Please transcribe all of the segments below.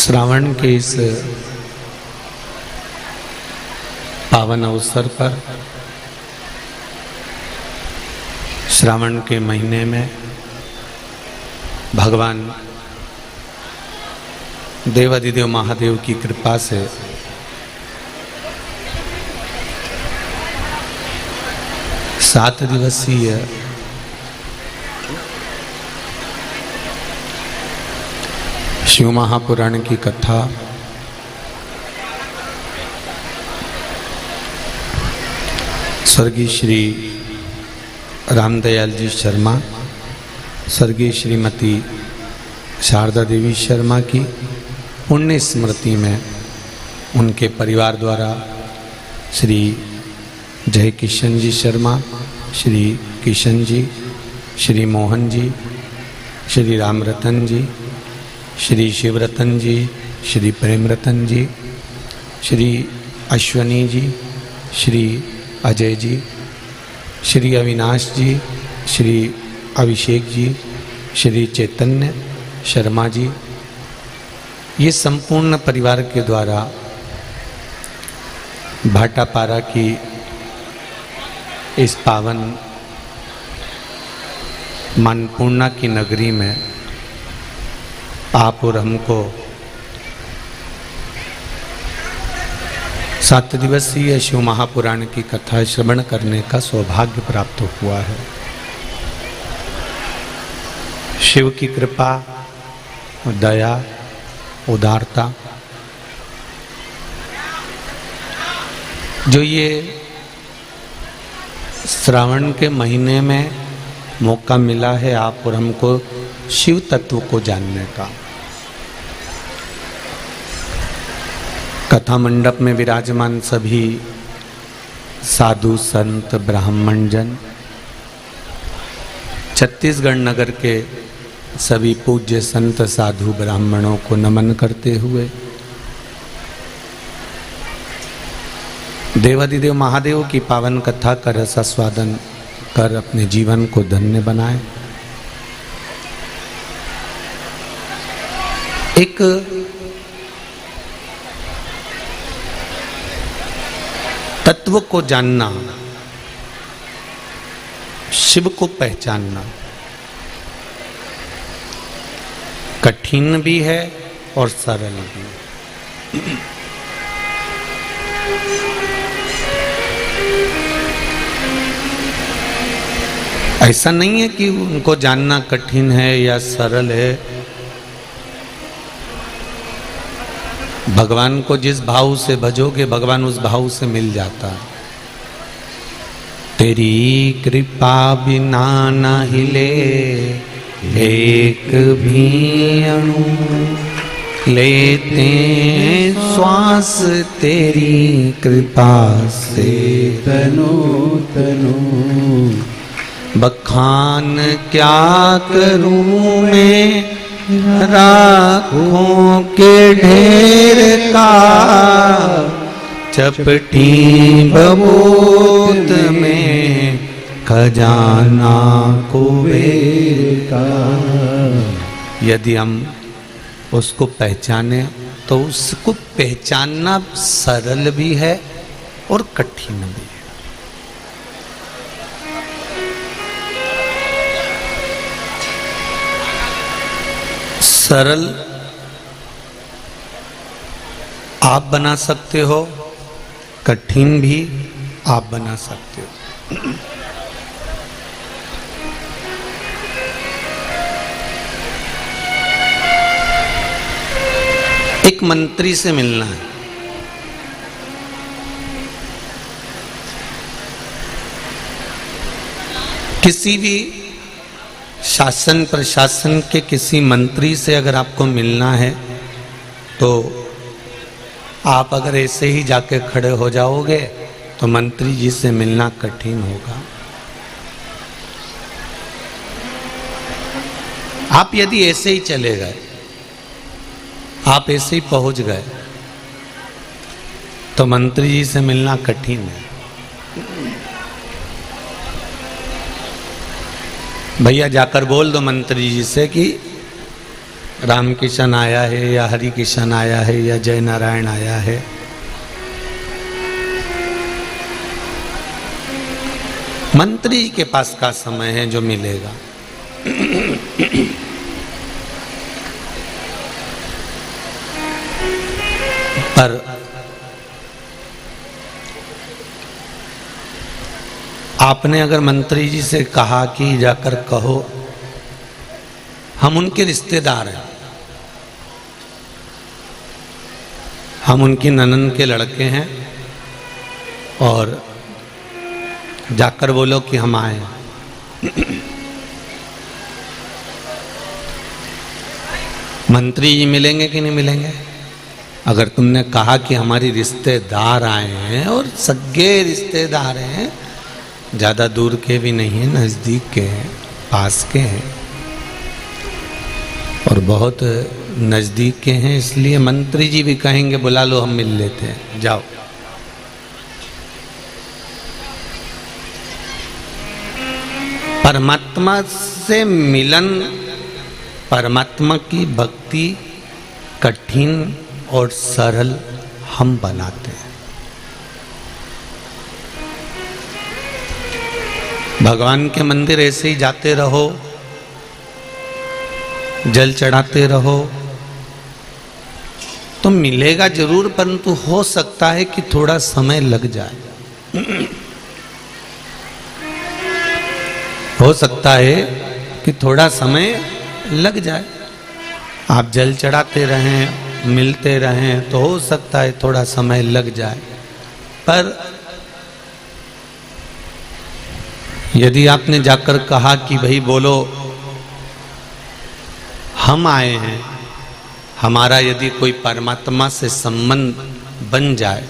श्रावण के इस पावन अवसर पर श्रावण के महीने में भगवान देवाधिदेव महादेव की कृपा से सात दिवसीय शिव महापुराण की कथा स्वर्गीय श्री रामदयाल जी शर्मा, स्वर्गीय श्रीमती शारदा देवी शर्मा की पुण्य स्मृति में उनके परिवार द्वारा श्री जय किशन जी शर्मा, श्री किशन जी, श्री मोहन जी, श्री रामरतन जी, श्री शिवरतन जी, श्री प्रेमरतन जी, श्री अश्वनी जी, श्री अजय जी, श्री अविनाश जी, श्री अभिषेक जी, श्री चैतन्य शर्मा जी, ये संपूर्ण परिवार के द्वारा भाटापारा की इस पावन मानपूर्णा की नगरी में आप और हमको 7 दिवसीय शिव महापुराण की कथा श्रवण करने का सौभाग्य प्राप्त हुआ है। शिव की कृपा, दया, उदारता जो ये श्रावण के महीने में मौका मिला है आप और हमको शिव तत्व को जानने का। कथा मंडप में विराजमान सभी साधु संत ब्राह्मण जन, छत्तीसगढ़ नगर के सभी पूज्य संत साधु ब्राह्मणों को नमन करते हुए देवाधिदेव महादेव की पावन कथा का रस आस्वादन कर अपने जीवन को धन्य बनाए। एक तत्व को जानना, शिव को पहचानना कठिन भी है और सरल भी। ऐसा नहीं है कि उनको जानना कठिन है या सरल है। भगवान को जिस भाव से भजोगे भगवान उस भाव से मिल जाता है। तेरी कृपा बिना न हिले एक भी अणु, लेते श्वास तेरी कृपा से तनु तनु। बखान क्या करूं मैं राखों के ढेर का, चपटी बबूत में खजाना कुबेर का। यदि हम उसको पहचाने तो उसको पहचानना सरल भी है और कठिन भी है। सरल आप बना सकते हो, कठिन भी आप बना सकते हो। एक मंत्री से मिलना है, किसी भी शासन प्रशासन के किसी मंत्री से अगर आपको मिलना है तो आप अगर ऐसे ही जाके खड़े हो जाओगे तो मंत्री जी से मिलना कठिन होगा। आप यदि ऐसे ही चले गए, आप ऐसे ही पहुंच गए तो मंत्री जी से मिलना कठिन है। भैया जाकर बोल दो मंत्री जी से कि राम किशन आया है या हरि किशन आया है या जय नारायण आया है, मंत्री जी के पास का समय है जो मिलेगा। पर आपने अगर मंत्री जी से कहा कि जाकर कहो हम उनके रिश्तेदार हैं, हम उनकी ननन के लड़के हैं, और जाकर बोलो कि हम आए, मंत्री जी मिलेंगे कि नहीं मिलेंगे? अगर तुमने कहा कि हमारी रिश्तेदार आए हैं, और सगे रिश्तेदार हैं, ज़्यादा दूर के भी नहीं हैं, नज़दीक के हैं, पास के हैं, और बहुत नज़दीक के हैं, इसलिए मंत्री जी भी कहेंगे बुला लो, हम मिल लेते हैं, जाओ। परमात्मा से मिलन, परमात्मा की भक्ति कठिन और सरल हम बनाते हैं। भगवान के मंदिर ऐसे ही जाते रहो, जल चढ़ाते रहो तो मिलेगा जरूर, परंतु हो सकता है कि थोड़ा समय लग जाए। हो सकता है कि थोड़ा समय लग जाए। आप जल चढ़ाते रहें, मिलते रहें, तो हो सकता है थोड़ा समय लग जाए। पर यदि आपने जाकर कहा कि भाई बोलो हम आए हैं, हमारा यदि कोई परमात्मा से संबंध बन जाए,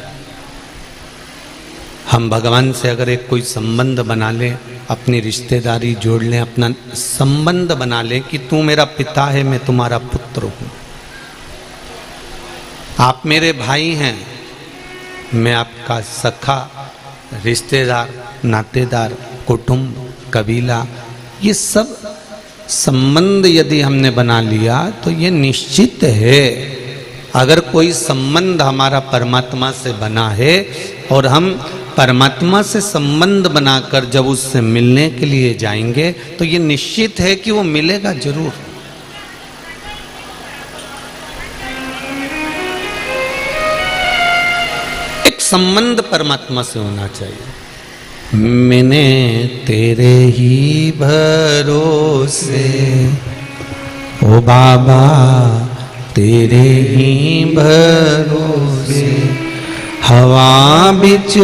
हम भगवान से अगर एक कोई संबंध बना लें, अपनी रिश्तेदारी जोड़ लें, अपना संबंध बना लें कि तू मेरा पिता है, मैं तुम्हारा पुत्र हूं, आप मेरे भाई हैं, मैं आपका सखा, रिश्तेदार, नातेदार, कुटुंब, कबीला, ये सब संबंध यदि हमने बना लिया तो ये निश्चित है, अगर कोई संबंध हमारा परमात्मा से बना है और हम परमात्मा से संबंध बनाकर जब उससे मिलने के लिए जाएंगे तो ये निश्चित है कि वो मिलेगा जरूर। एक संबंध परमात्मा से होना चाहिए। मैंने तेरे ही भरोसे, ओ बाबा तेरे ही भरोसे, हवा बिच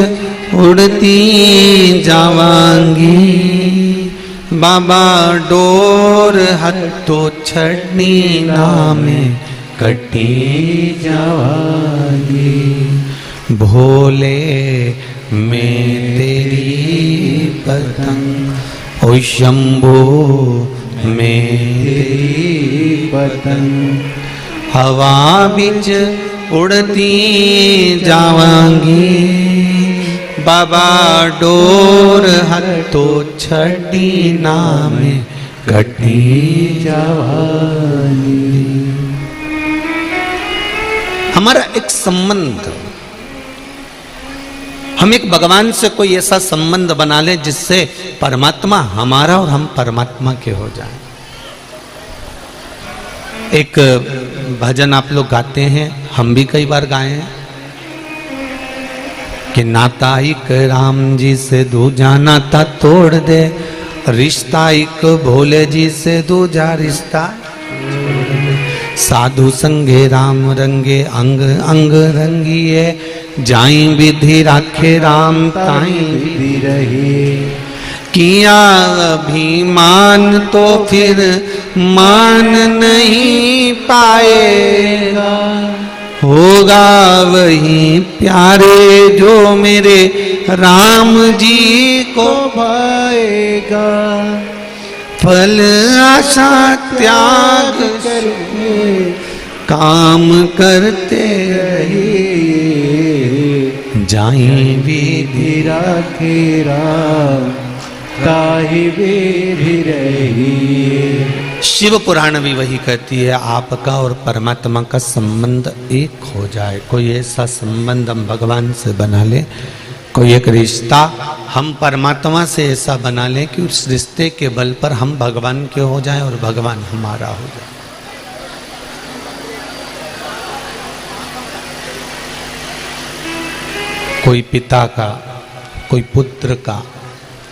उड़ती जावांगी, बाबा डोर हथो छड़नी नामे कटी जावांगी, भोले मैं तेरी पतंग, ओ शंभो मैं तेरी पतंग, हवा बिच उड़ती जावांगी, बाबा डोर हथो छड़ी नामे कटी जावांगी। हमारा एक संबंध, हम एक भगवान से कोई ऐसा संबंध बना ले जिससे परमात्मा हमारा और हम परमात्मा के हो जाएं। एक भजन आप लोग गाते हैं, हम भी कई बार गाए हैं कि नाता एक राम जी से दूजा नाता तोड़ दे, रिश्ता एक भोले जी से दूजा रिश्ता, साधु संगे राम रंगे अंग अंग रंगिए, जाई विधि राखे राम ताई विधि रहे, किया अभिमान तो फिर मान नहीं पाएगा, होगा वही प्यारे जो मेरे राम जी को भाएगा, फल आशा त्याग करके काम करते रहिए, जाई विधि राखे राम ताहि विधि रहिए। शिव पुराण भी वही कहती है, आपका और परमात्मा का संबंध एक हो जाए। कोई ऐसा संबंध हम भगवान से बना ले, कोई एक रिश्ता हम परमात्मा से ऐसा बना लें कि उस रिश्ते के बल पर हम भगवान के हो जाएं और भगवान हमारा हो जाए। कोई पिता का, कोई पुत्र का,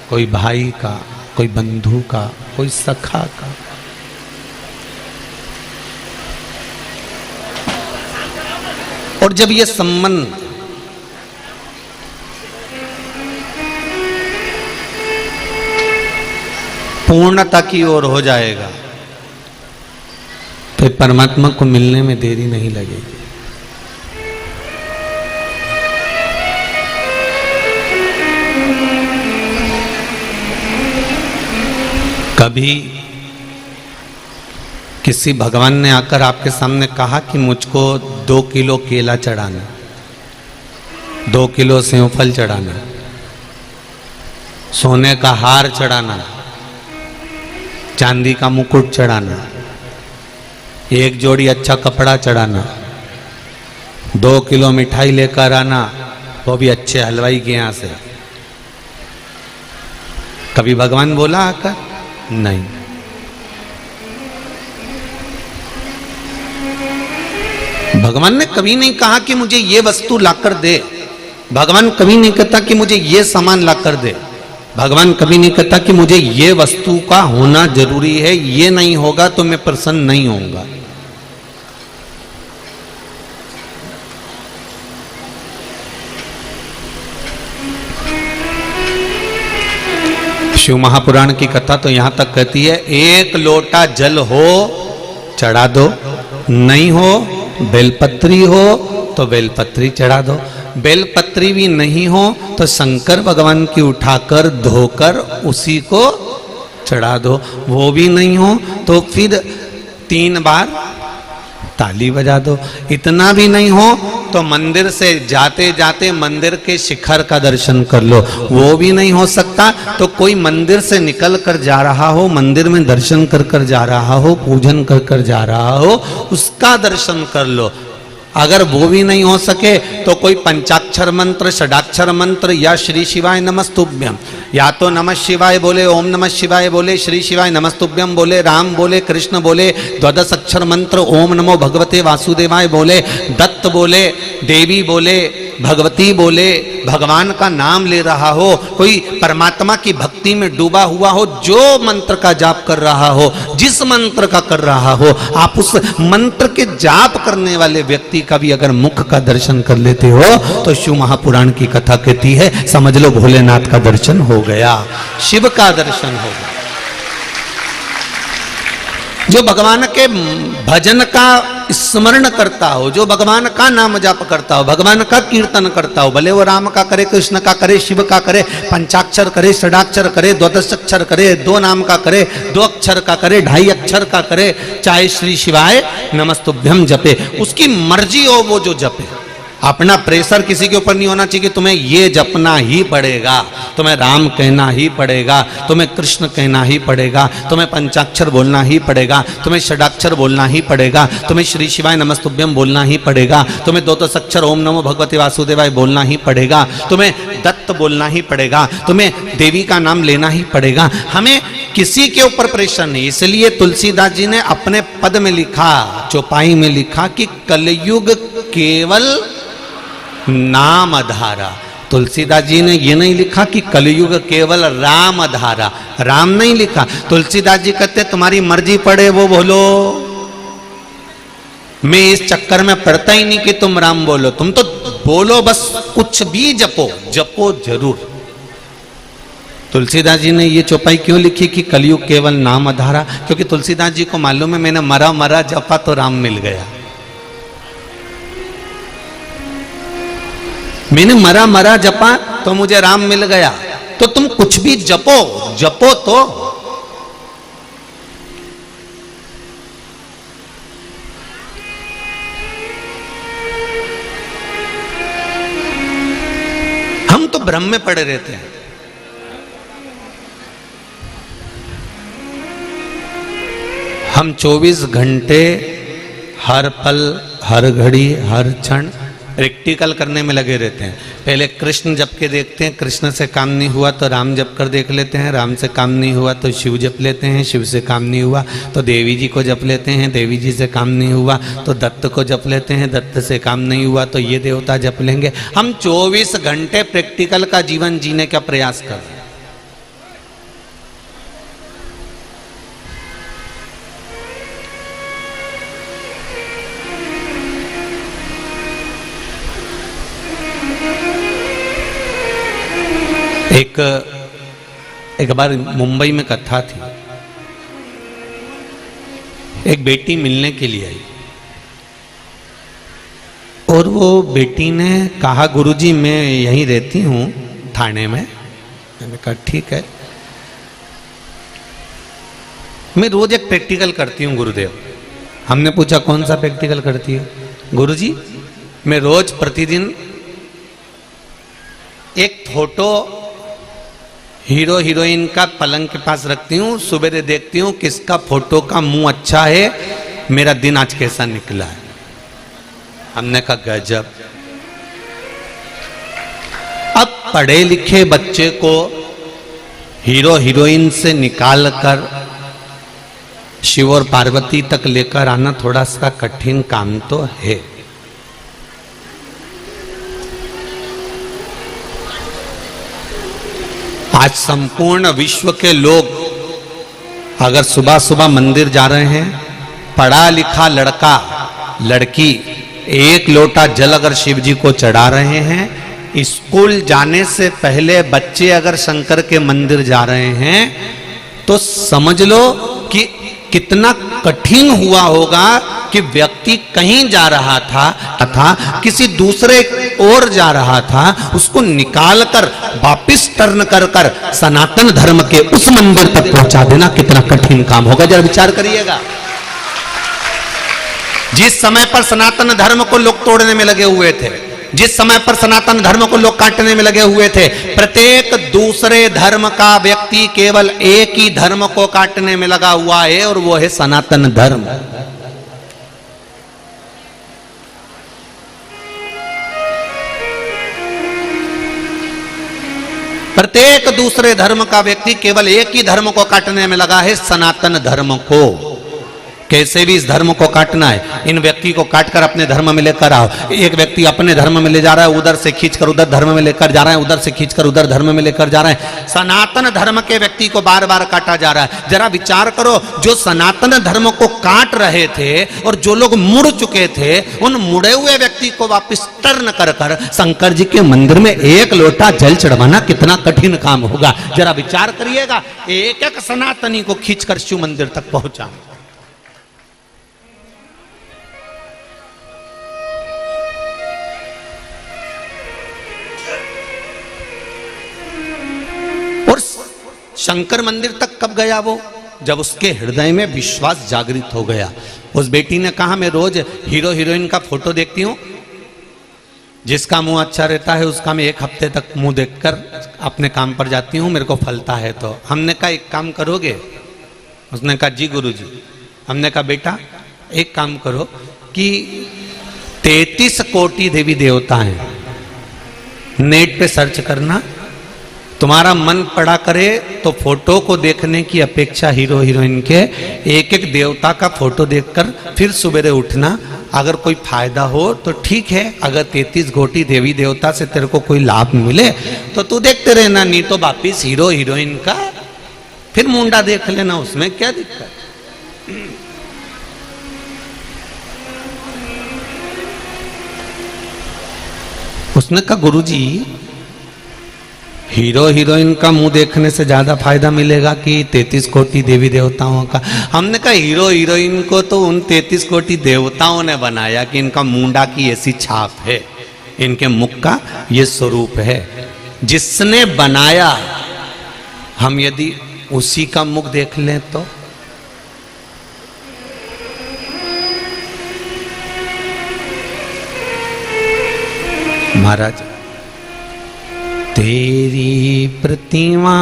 कोई भाई का, कोई बंधु का, कोई सखा का। और जब ये संबंध पूर्णता की ओर हो जाएगा तो परमात्मा को मिलने में देरी नहीं लगेगी। कभी किसी भगवान ने आकर आपके सामने कहा कि मुझको 2 किलो केला चढ़ाना, 2 किलो सेवफल चढ़ाना, सोने का हार चढ़ाना, चांदी का मुकुट चढ़ाना, 1 जोड़ी अच्छा कपड़ा चढ़ाना, 2 किलो मिठाई लेकर आना, वो भी अच्छे हलवाई के यहां से। कभी भगवान बोला आकर? नहीं। भगवान ने कभी नहीं कहा कि मुझे ये वस्तु लाकर दे। भगवान कभी नहीं कहता कि मुझे ये सामान लाकर दे। भगवान कभी नहीं कहता कि मुझे ये वस्तु का होना जरूरी है, ये नहीं होगा तो मैं प्रसन्न नहीं होऊंगा। शिव महापुराण की कथा तो यहां तक कहती है, 1 लोटा जल हो चढ़ा दो, नहीं हो बेलपत्री हो तो बेलपत्री चढ़ा दो, बेलपत्री भी नहीं हो तो शंकर भगवान की उठाकर धोकर उसी को चढ़ा दो, वो भी नहीं हो तो फिर 3 बार ताली बजा दो, इतना भी नहीं हो तो मंदिर से जाते जाते मंदिर के शिखर का दर्शन कर लो, वो भी नहीं हो सकता तो कोई मंदिर से निकल कर जा रहा हो, मंदिर में दर्शन कर कर जा रहा हो, पूजन कर कर जा रहा हो, उसका दर्शन कर लो। अगर वो भी नहीं हो सके तो कोई पंचाक्षर मंत्र, षडाक्षर मंत्र या श्री शिवाय नमस्तुभ्यम, या तो नमः शिवाय बोले, ओम नमः शिवाय बोले, श्री शिवाय नमस्तुभ्यम बोले, राम बोले, कृष्ण बोले, द्वादश अक्षर मंत्र ओम नमो भगवते वासुदेवाय बोले, दत्त बोले, देवी बोले, भगवती बोले, भगवान का नाम ले रहा हो, कोई परमात्मा की भक्ति में डूबा हुआ हो, जो मंत्र का जाप कर रहा हो, जिस मंत्र का कर रहा हो, आप उस मंत्र के जाप करने वाले व्यक्ति का भी अगर मुख का दर्शन कर लेते हो तो शिव महापुराण की कथा कहती है, समझ लो भोलेनाथ का दर्शन हो गया, शिव का दर्शन हो गया। जो भगवान के भजन का स्मरण करता हो, जो भगवान का नाम जाप करता हो, भगवान का कीर्तन करता हो, भले वो राम का करे, कृष्ण का करे, शिव का करे, पंचाक्षर करे, षडाक्षर करे, द्वादश अक्षर करे, 2 नाम का करे, 2 अक्षर का करे, 2.5 अक्षर का करे, चाहे श्री शिवाय नमस्तुभ्यम जपे, उसकी मर्जी हो वो जो जपे। अपना प्रेशर किसी के ऊपर नहीं होना चाहिए कि तुम्हें ये जपना ही पड़ेगा, तुम्हें राम कहना ही पड़ेगा, तुम्हें कृष्ण कहना ही पड़ेगा, तुम्हें पंचाक्षर बोलना ही पड़ेगा, तुम्हें षडाक्षर बोलना ही पड़ेगा, तुम्हें श्री शिवाय नमस्तुभ्यम बोलना ही पड़ेगा, तुम्हें 2 अक्षर ओम नमो भगवते वासुदेवाय बोलना ही पड़ेगा, तुम्हें दत्त बोलना ही पड़ेगा, तुम्हें देवी का नाम लेना ही पड़ेगा। हमें किसी के ऊपर प्रेशर नहीं। इसलिए तुलसीदास जी ने अपने पद में लिखा, चौपाई में लिखा कि कलयुग केवल नाम धारा। तुलसीदास जी ने ये नहीं लिखा कि कलयुग केवल राम धारा, राम नहीं लिखा। तुलसीदास जी कहते तुम्हारी मर्जी पड़े वो बोलो, मैं इस चक्कर में पड़ता ही नहीं कि तुम राम बोलो, तुम तो बोलो बस, कुछ भी जपो, जपो जरूर। तुलसीदास जी ने ये चौपाई क्यों लिखी कि कलयुग केवल नाम धारा? क्योंकि तुलसीदास जी को मालूम है मैंने मरा मरा जपा तो राम मिल गया, मैंने मरा मरा जपा तो मुझे राम मिल गया। तो तुम कुछ भी जपो, जपो तो। हम तो भ्रम में पड़े रहते हैं। हम 24 घंटे हर पल, हर घड़ी, हर क्षण प्रैक्टिकल करने में लगे रहते हैं। पहले कृष्ण जप के देखते हैं, कृष्ण से काम नहीं हुआ तो राम जप कर देख लेते हैं, राम से काम नहीं हुआ तो शिव जप लेते हैं, शिव से काम नहीं हुआ तो देवी जी को जप लेते हैं, देवी जी से काम नहीं हुआ तो दत्त को जप लेते हैं, दत्त से काम नहीं हुआ तो ये देवता जप लेंगे। हम 24 घंटे प्रैक्टिकल का जीवन जीने का प्रयास कर रहे हैं। एक बार मुंबई में कथा थी। एक बेटी मिलने के लिए आई और वो बेटी ने कहा, गुरुजी मैं यहीं रहती हूँ थाने में। मैंने कहा ठीक है, मैं रोज एक प्रैक्टिकल करती हूँ गुरुदेव। हमने पूछा कौन सा प्रैक्टिकल करती है? गुरुजी मैं रोज प्रतिदिन एक फोटो हीरो हीरोइन का पलंग के पास रखती हूँ, सुबह देखती हूँ किसका फोटो का मुंह अच्छा है, मेरा दिन आज कैसा निकला है। हमने कहा गजब। अब पढ़े लिखे बच्चे को हीरो हीरोइन से निकाल कर शिव और पार्वती तक लेकर आना थोड़ा सा कठिन काम तो है। आज संपूर्ण विश्व के लोग अगर सुबह सुबह मंदिर जा रहे हैं, पढ़ा लिखा लड़का लड़की एक लोटा जल अगर शिव जी को चढ़ा रहे हैं, स्कूल जाने से पहले बच्चे अगर शंकर के मंदिर जा रहे हैं, तो समझ लो कि कितना कठिन हुआ होगा कि व्यक्ति कहीं जा रहा था तथा किसी दूसरे ओर जा रहा था, उसको निकाल कर वापिस टर्न कर कर सनातन धर्म के उस मंदिर तक पहुंचा देना कितना कठिन काम होगा। जरा विचार करिएगा। जिस समय पर सनातन धर्म को लोग तोड़ने में लगे हुए थे, जिस समय पर सनातन धर्म को लोग काटने में लगे हुए थे, प्रत्येक दूसरे धर्म का व्यक्ति केवल एक ही धर्म को काटने में लगा हुआ है और वो है सनातन धर्म। प्रत्येक दूसरे धर्म का व्यक्ति केवल एक ही धर्म को काटने में लगा है, सनातन धर्म को। कैसे भी इस धर्म को काटना है, इन व्यक्ति को काटकर अपने धर्म में लेकर आओ। एक व्यक्ति अपने धर्म में ले जा रहा है, उधर से खींचकर उधर धर्म में लेकर जा रहा है, उधर से खींचकर उधर धर्म में लेकर जा रहा है। सनातन धर्म के व्यक्ति को बार बार काटा जा रहा है। जरा विचार करो, जो सनातन धर्म को काट रहे थे और जो लोग मुड़ चुके थे, उन मुड़े हुए व्यक्ति को वापिस टर्न कर कर शंकर जी के मंदिर में एक लोटा जल चढ़वाना कितना कठिन काम होगा। जरा विचार करिएगा, एक एक सनातनी को खींचकर शिव मंदिर तक पहुंचा। शंकर मंदिर तक कब गया वो? जब उसके हृदय में विश्वास जागृत हो गया। उस बेटी ने कहा, मैं रोज हीरो हीरोइन का फोटो देखती हूँ, जिसका मुंह अच्छा रहता है उसका मैं एक हफ्ते तक मुंह देखकर अपने काम पर जाती हूँ, मेरे को फलता है। तो हमने कहा एक काम करोगे? उसने कहा जी गुरुजी। हमने कहा बेटा एक काम करो कि 33 कोटि देवी देवता हैं, नेट पे सर्च करना, तुम्हारा मन पड़ा करे तो फोटो को देखने की अपेक्षा हीरो हीरोइन के एक एक देवता का फोटो देखकर फिर सुबह उठना। अगर कोई फायदा हो तो ठीक है, अगर 33 कोटि देवी देवता से तेरे को कोई लाभ मिले तो तू देखते रहना, नहीं तो वापिस हीरो हीरोइन का फिर मुंडा देख लेना, उसमें क्या दिक्कत। उसने कहा गुरुजी हीरो हीरोइन का मुंह देखने से ज्यादा फायदा मिलेगा कि 33 कोटि देवी देवताओं का? हमने कहा हीरो हीरोइन को तो उन 33 कोटि देवताओं ने बनाया कि इनका मुंडा की ऐसी छाप है, इनके मुख का ये स्वरूप है। जिसने बनाया, हम यदि उसी का मुख देख लें तो महाराज तेरी प्रतिमा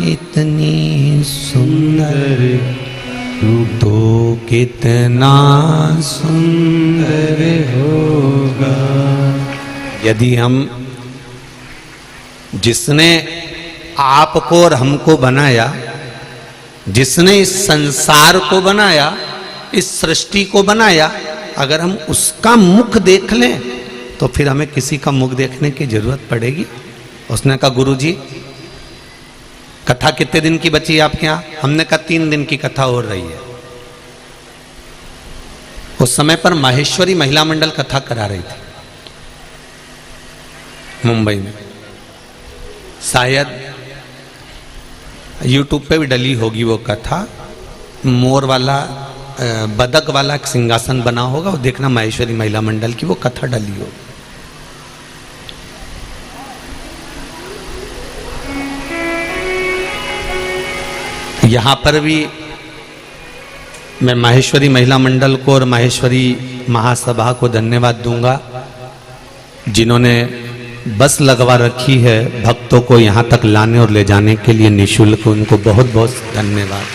इतनी सुंदर तो कितना सुंदर होगा। यदि हम, जिसने आपको और हमको बनाया, जिसने इस संसार को बनाया, इस सृष्टि को बनाया, अगर हम उसका मुख देख लें तो फिर हमें किसी का मुख देखने की जरूरत पड़ेगी। उसने कहा गुरुजी कथा कितने दिन की बची है आपके यहाँ? हमने कहा 3 दिन की कथा हो रही है। उस समय पर माहेश्वरी महिला मंडल कथा करा रही थी मुंबई में। शायद YouTube पे भी डली होगी वो कथा। मोर वाला, बदक वाला एक सिंहासन बना होगा, वो देखना माहेश्वरी महिला मंडल की वो कथा डली होगी। यहाँ पर भी मैं माहेश्वरी महिला मंडल को और माहेश्वरी महासभा को धन्यवाद दूंगा, जिन्होंने बस लगवा रखी है भक्तों को यहाँ तक लाने और ले जाने के लिए निःशुल्क। उनको बहुत बहुत धन्यवाद,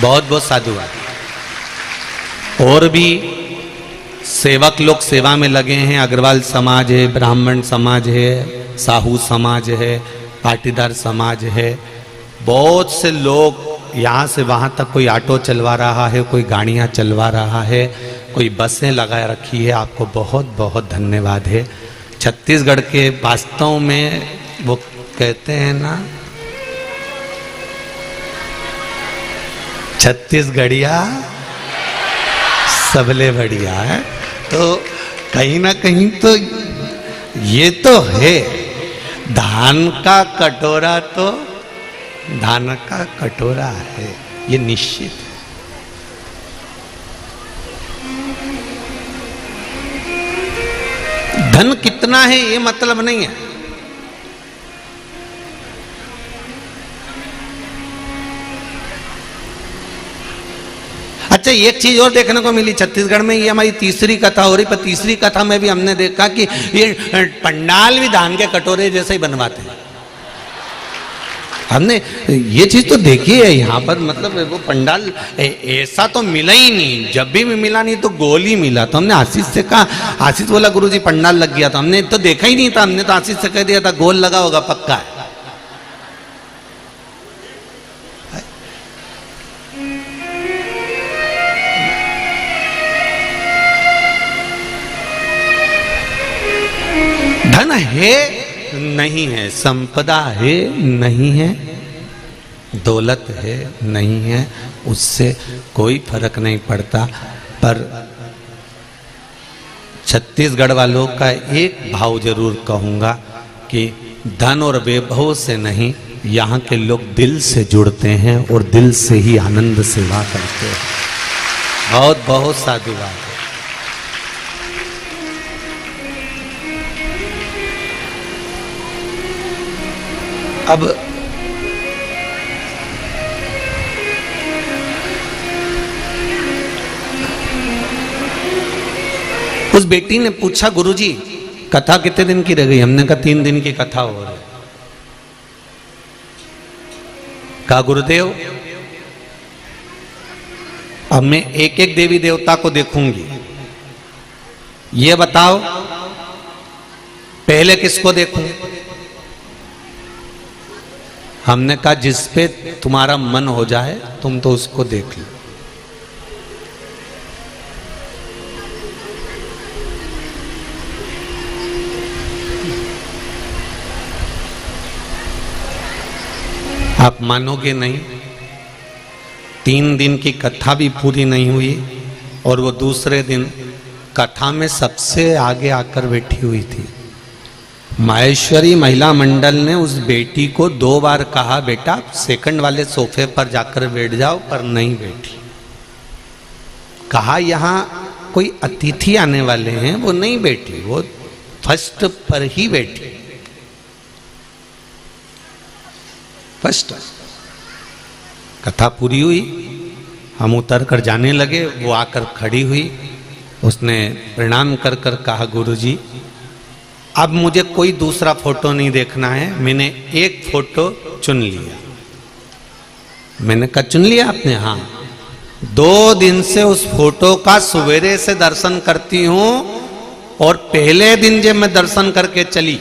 बहुत बहुत साधुवाद। और भी सेवक लोग सेवा में लगे हैं। अग्रवाल समाज है, ब्राह्मण समाज है, साहू समाज है, पाटीदार समाज है। बहुत से लोग यहाँ से वहाँ तक, कोई ऑटो चलवा रहा है, कोई गाड़ियाँ चलवा रहा है, कोई बसें लगा रखी है। आपको बहुत बहुत धन्यवाद है। छत्तीसगढ़ के वास्तव में वो कहते हैं ना, छत्तीसगढ़िया सबले बढ़िया है। तो कहीं ना कहीं तो ये तो है, धान का कटोरा तो धान का कटोरा है, ये निश्चित है। धन कितना है ये मतलब नहीं है। अच्छा, एक चीज और देखने को मिली छत्तीसगढ़ में, ये हमारी तीसरी कथा हो रही, पर तीसरी कथा में भी हमने देखा कि ये पंडाल भी धान के कटोरे जैसे ही बनवाते हैं। हमने ये चीज तो देखी है यहाँ पर, मतलब वो पंडाल ऐसा तो मिला ही नहीं। जब भी मिला नहीं तो गोल ही मिला। तो हमने आशीष से कहा, आशीष बोला गुरुजी पंडाल लग गया। तो हमने तो देखा ही नहीं था, हमने तो आशीष से कह दिया था गोल लगा होगा, पक्का है। धन है नहीं है, संपदा है नहीं है, दौलत है नहीं है, उससे कोई फर्क नहीं पड़ता। पर छत्तीसगढ़ वालों का एक भाव जरूर कहूंगा कि धन और वैभव से नहीं, यहाँ के लोग दिल से जुड़ते हैं और दिल से ही आनंद सेवा करते हैं। बहुत बहुत साधुवाद है। अब उस बेटी ने पूछा गुरुजी कथा कितने दिन की रह गई? हमने कहा 3 दिन की कथा हो रही। कहा गुरुदेव अब मैं एक एक देवी देवता को देखूंगी, ये बताओ पहले किसको देखूं? हमने कहा जिस पे तुम्हारा मन हो जाए तुम तो उसको देख लो। आप मानोगे नहीं, 3 दिन की कथा भी पूरी नहीं हुई और वो दूसरे दिन कथा में सबसे आगे आकर बैठी हुई थी। माहेश्वरी महिला मंडल ने उस बेटी को 2 बार कहा बेटा सेकंड वाले सोफे पर जाकर बैठ जाओ, पर नहीं बैठी। कहा यहाँ कोई अतिथि आने वाले हैं, वो नहीं बैठी, वो फर्स्ट पर ही बैठी। फर्स्ट कथा पूरी हुई, हम उतर कर जाने लगे, वो आकर खड़ी हुई। उसने प्रणाम कर कर कहा गुरुजी अब मुझे कोई दूसरा फोटो नहीं देखना है, मैंने एक फोटो चुन लिया। मैंने कहा चुन लिया आपने? हाँ। 2 दिन से उस फोटो का सवेरे से दर्शन करती हूं, और पहले दिन जब मैं दर्शन करके चली,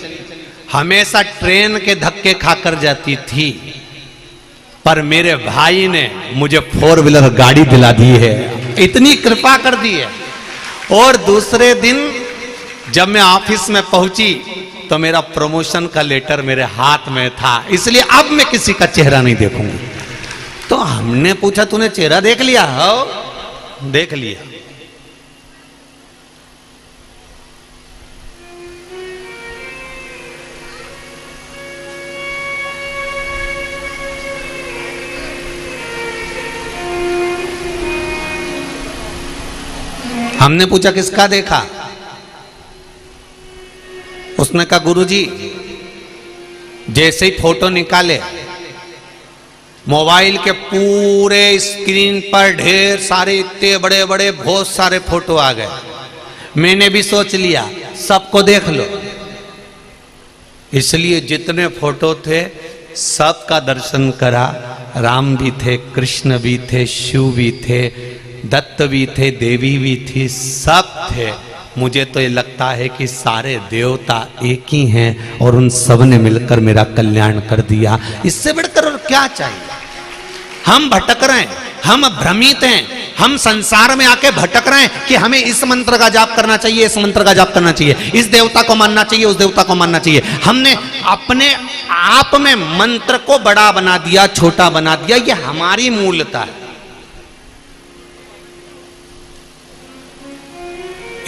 हमेशा ट्रेन के धक्के खाकर जाती थी, पर मेरे भाई ने मुझे 4 व्हीलर गाड़ी दिला दी है, इतनी कृपा कर दी है। और दूसरे दिन जब मैं ऑफिस में पहुंची तो मेरा प्रमोशन का लेटर मेरे हाथ में था, इसलिए अब मैं किसी का चेहरा नहीं देखूंगी। तो हमने पूछा तूने चेहरा देख लिया? हो, देख लिया। हमने पूछा किसका देखा? उसने कहा गुरुजी, जैसे ही फोटो निकाले मोबाइल के पूरे स्क्रीन पर ढेर सारे इतने बड़े बड़े बहुत सारे फोटो आ गए। मैंने भी सोच लिया सबको देख लो, इसलिए जितने फोटो थे सबका दर्शन करा। राम भी थे, कृष्ण भी थे, शिव भी थे, दत्त भी थे, देवी भी थी, सब थे। मुझे तो ये लगता है कि सारे देवता एक ही हैं और उन सब ने मिलकर मेरा कल्याण कर दिया। इससे बढ़कर और क्या चाहिए? हम भटक रहे हैं, हम भ्रमित हैं, हम संसार में आके भटक रहे हैं कि हमें इस मंत्र का जाप करना चाहिए, इस मंत्र का जाप करना चाहिए, इस देवता को मानना चाहिए, उस देवता को मानना चाहिए। हमने अपने आप में मंत्र को बड़ा बना दिया, छोटा बना दिया। ये हमारी मूलता है।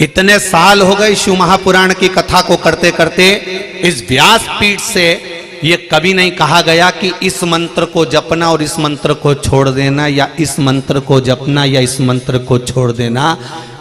इतने साल हो गए शिव महापुराण की कथा को करते करते, इस व्यासपीठ से ये कभी नहीं कहा गया कि इस मंत्र को जपना और इस मंत्र को छोड़ देना, या इस मंत्र को जपना या इस मंत्र को छोड़ देना।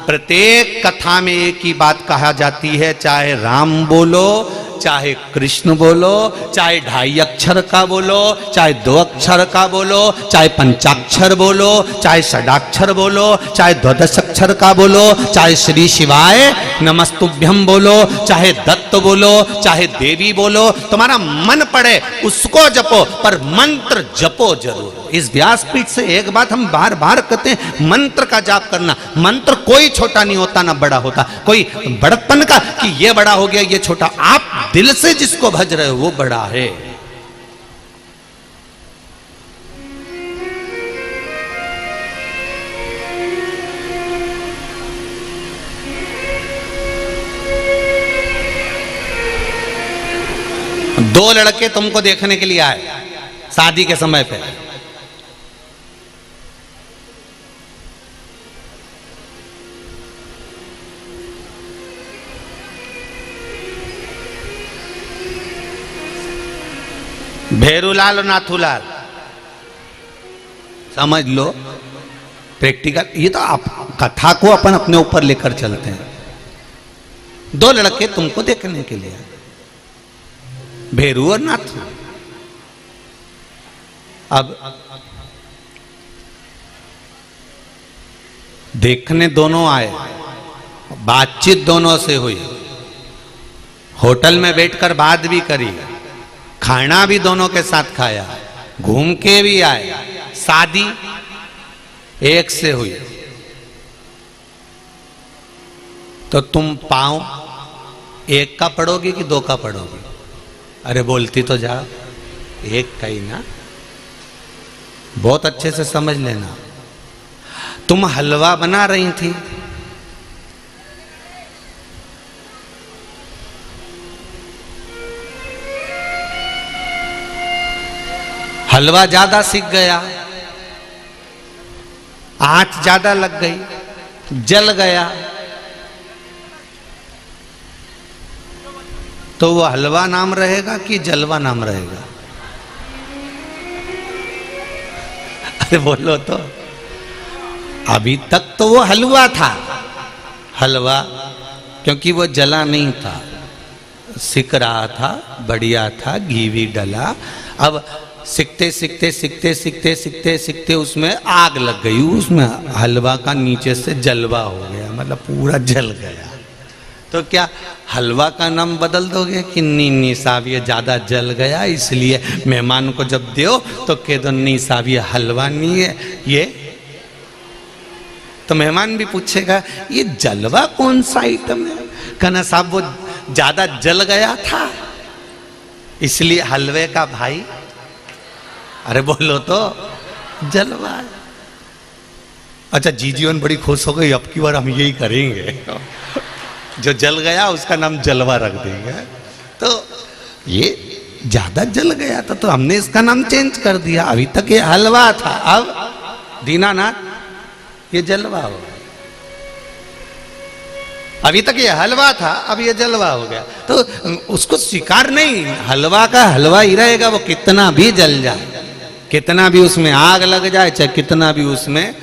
प्रत्येक कथा में एक ही बात कहा जाती है, चाहे राम बोलो, चाहे कृष्ण बोलो, चाहे 2.5 अक्षर का बोलो, चाहे 2 अक्षर का बोलो, चाहे पंचाक्षर बोलो, चाहे षडाक्षर बोलो, चाहे 12 अक्षर का बोलो, चाहे श्री शिवाय नमस्तुभ्यम बोलो, चाहे दत्त बोलो, चाहे देवी बोलो, तुम्हारा मन पड़े उसको जपो, पर मंत्र जपो जरूर। इस व्यासपीठ से एक बात हम बार बार कहते हैं, मंत्र का जाप करना। मंत्र कोई छोटा नहीं होता ना बड़ा होता, कोई बड़प्पन का कि ये बड़ा हो गया ये छोटा। आप दिल से जिसको भज रहे हो वो बड़ा है। दो लड़के तुमको देखने के लिए आए शादी के समय पे। भेरूलाल और नाथूलाल, समझ लो प्रैक्टिकल। ये तो आप कथा को अपन अपने ऊपर लेकर चलते हैं। 2 लड़के तुमको देखने के लिए, भेरू और नाथू। अब देखने दोनों आए, बातचीत दोनों से हुई, होटल में बैठकर बात भी करी, खाना भी दोनों के साथ खाया, घूम के भी आए, शादी एक से हुई। तो तुम पांव एक का पढ़ोगे कि 2 का पढ़ोगे? अरे बोलती तो जाओ, एक का ही ना। बहुत अच्छे से समझ लेना। तुम हलवा बना रही थी, हलवा ज्यादा सिक गया, आंच ज्यादा लग गई, जल गया, तो वो हलवा नाम रहेगा कि जलवा नाम रहेगा? अरे बोलो तो। अभी तक तो वो हलवा था, हलवा, क्योंकि वो जला नहीं था, सिक रहा था, बढ़िया था, घी भी डला। अब सिकते सिकते सिकते सिकते सिकते सिकते उसमें आग लग गई, उसमें हलवा का नीचे से जलवा हो गया, मतलब पूरा जल गया। तो क्या हलवा का नाम बदल दोगे कि नी साहब ये ज़्यादा जल गया, इसलिए मेहमान को जब दो तो कह दो नी साहब ये हलवा नहीं है, ये तो मेहमान भी पूछेगा ये जलवा कौन सा आइटम है? कहना साहब वो ज्यादा जल गया था इसलिए हलवे का भाई, अरे बोलो तो जलवा है। अच्छा जीजीवन बड़ी खुश हो गई, अब की बार हम यही करेंगे, जो जल गया उसका नाम जलवा रख देंगे। तो ये ज्यादा जल गया था तो हमने इसका नाम चेंज कर दिया, अभी तक ये हलवा था, अब दीनानाथ ये जलवा हो गया। अभी तक ये हलवा था, अब ये जलवा हो गया। तो उसको स्वीकार नहीं, हलवा का हलवा ही रहेगा, वो कितना भी जल जाए, कितना भी उसमें आग लग जाए, चाहे कितना भी उसमें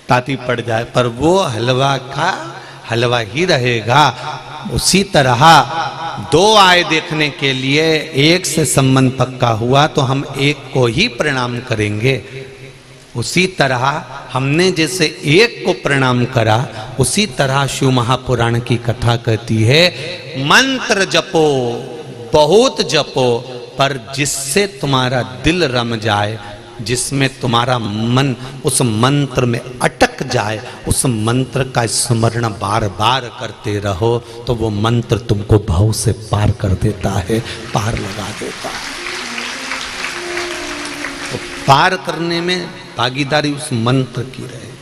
ताती पड़ जाए, पर वो हलवा का हलवा ही रहेगा। उसी तरह दो आए देखने के लिए, एक से संबंध पक्का हुआ तो हम एक को ही प्रणाम करेंगे। उसी तरह हमने जैसे एक को प्रणाम करा, उसी तरह शिव महापुराण की कथा कहती है मंत्र जपो, बहुत जपो, पर जिससे तुम्हारा दिल रम जाए, जिसमें तुम्हारा मन उस मंत्र में अटक जाए, उस मंत्र का स्मरण बार बार करते रहो, तो वो मंत्र तुमको भव से पार कर देता है, पार लगा देता है। तो पार करने में भागीदारी उस मंत्र की रहे।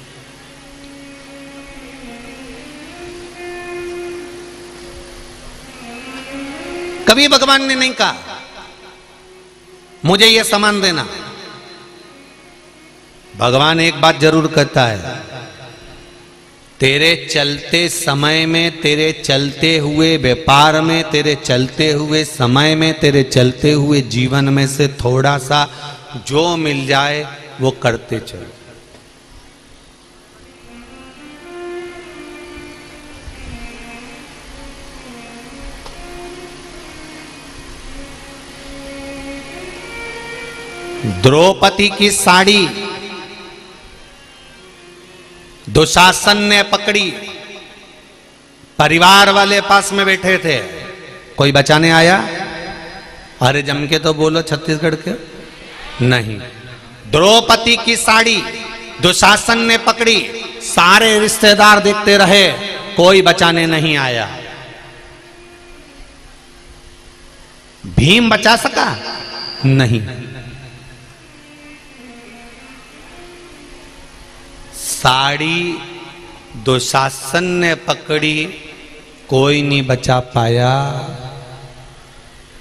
कभी भगवान ने नहीं कहा मुझे ये सामान देना। भगवान एक बात जरूर कहता है, तेरे चलते समय में, तेरे चलते हुए व्यापार में, तेरे चलते हुए समय में, तेरे चलते हुए जीवन में से थोड़ा सा जो मिल जाए वो करते चलो। द्रौपदी की साड़ी दुशासन ने पकड़ी, परिवार वाले पास में बैठे थे, कोई बचाने आया? अरे जम के तो बोलो छत्तीसगढ़ के, नहीं। द्रौपदी की साड़ी दुशासन ने पकड़ी, सारे रिश्तेदार देखते रहे, कोई बचाने नहीं आया। भीम बचा सका? नहीं। साड़ी दुशासन ने पकड़ी, कोई नहीं बचा पाया।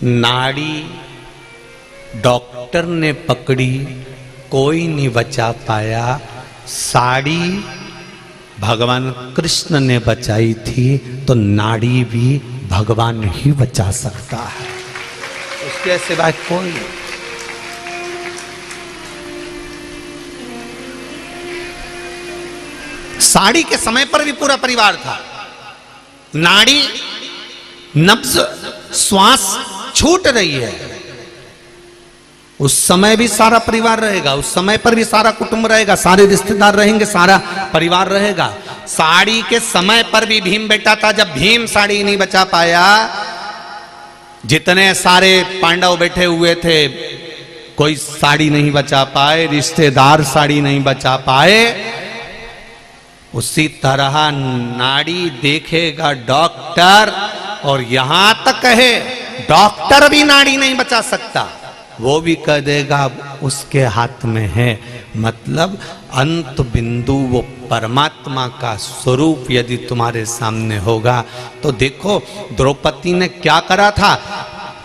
नाड़ी डॉक्टर ने पकड़ी, कोई नहीं बचा पाया। साड़ी भगवान कृष्ण ने बचाई थी, तो नाड़ी भी भगवान ही बचा सकता है, उसके सिवाय कोई। साड़ी के समय पर भी पूरा परिवार था। नाड़ी नब्ज श्वास छूट रही है, उस समय भी सारा परिवार रहेगा, उस समय पर भी सारा कुटुंब रहेगा, सारे रिश्तेदार रहेंगे, सारा परिवार रहेगा। साड़ी के समय पर भी भीम बैठा था। जब भीम साड़ी नहीं बचा पाया, जितने सारे पांडव बैठे हुए थे कोई साड़ी नहीं बचा पाए, रिश्तेदार साड़ी नहीं बचा पाए। उसी तरह नाड़ी देखेगा डॉक्टर, और यहां तक है डॉक्टर भी नाड़ी नहीं बचा सकता, वो भी कह देगा उसके हाथ में है। मतलब अंत बिंदु वो परमात्मा का स्वरूप यदि तुम्हारे सामने होगा तो देखो द्रौपदी ने क्या करा था।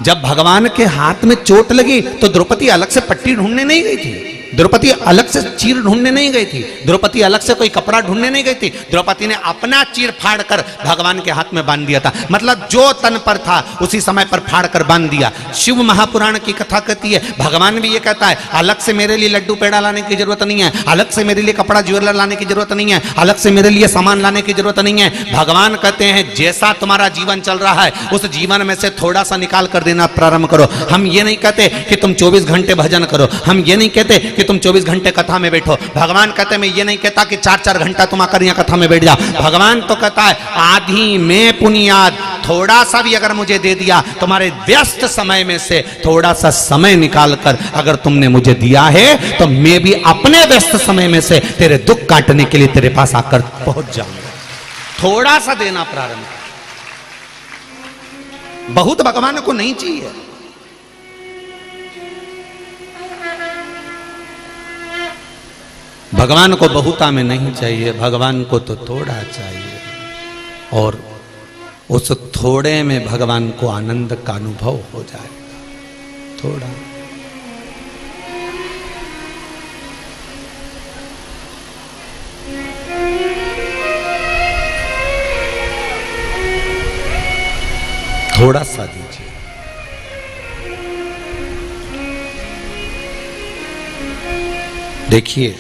जब भगवान के हाथ में चोट लगी तो द्रौपदी अलग से पट्टी ढूंढने नहीं गई थी, द्रौपदी अलग से चीर ढूंढने नहीं गई थी, द्रौपदी अलग से कोई कपड़ा ढूंढने नहीं गई थी। द्रौपदी ने अपना चीर फाड़ कर भगवान के हाथ में बांध दिया था। मतलब जो तन पर था उसी समय पर फाड़ कर बांध दिया। शिव महापुराण की कथा कहती है, भगवान भी ये कहता है, अलग से मेरे लिए लड्डू पेड़ा लाने की जरूरत नहीं है, अलग से मेरे लिए कपड़ा ज्वेलर लाने की जरूरत नहीं है, अलग से मेरे लिए सामान लाने की जरूरत नहीं है। भगवान कहते हैं जैसा तुम्हारा जीवन चल रहा है उस जीवन में से थोड़ा सा निकाल कर देना प्रारंभ करो। हम ये नहीं कहते कि तुम 24 घंटे भजन करो, हम ये नहीं कहते कि तुम 24 घंटे कथा में बैठो। भगवान कहते मैं ये नहीं कहता कि 4-4 घंटा तुम आकर यहाँ कथा में बैठ जाओ। भगवान तो कहता है आधी में पुनियाद, थोड़ा सा भी अगर मुझे दे दिया, तुम्हारे व्यस्त समय में से थोड़ा सा समय निकालकर अगर तुमने मुझे दिया है तो मैं भी अपने व्यस्त समय में से तेरे दुख काटने के लिए तेरे पास आकर पहुंच जाऊंगा। थोड़ा सा देना प्रारंभ, बहुत भगवान को नहीं चाहिए। भगवान को बहुता में नहीं चाहिए, भगवान को तो थोड़ा चाहिए, और उस थोड़े में भगवान को आनंद का अनुभव हो जाएगा। थोड़ा थोड़ा सा दीजिए। देखिए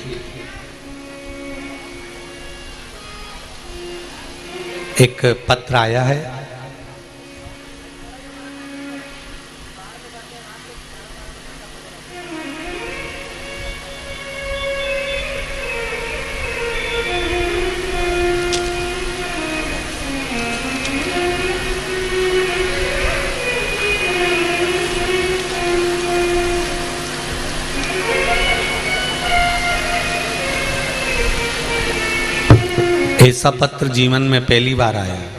एक पत्र आया है, ऐसा पत्र जीवन में पहली बार आया है।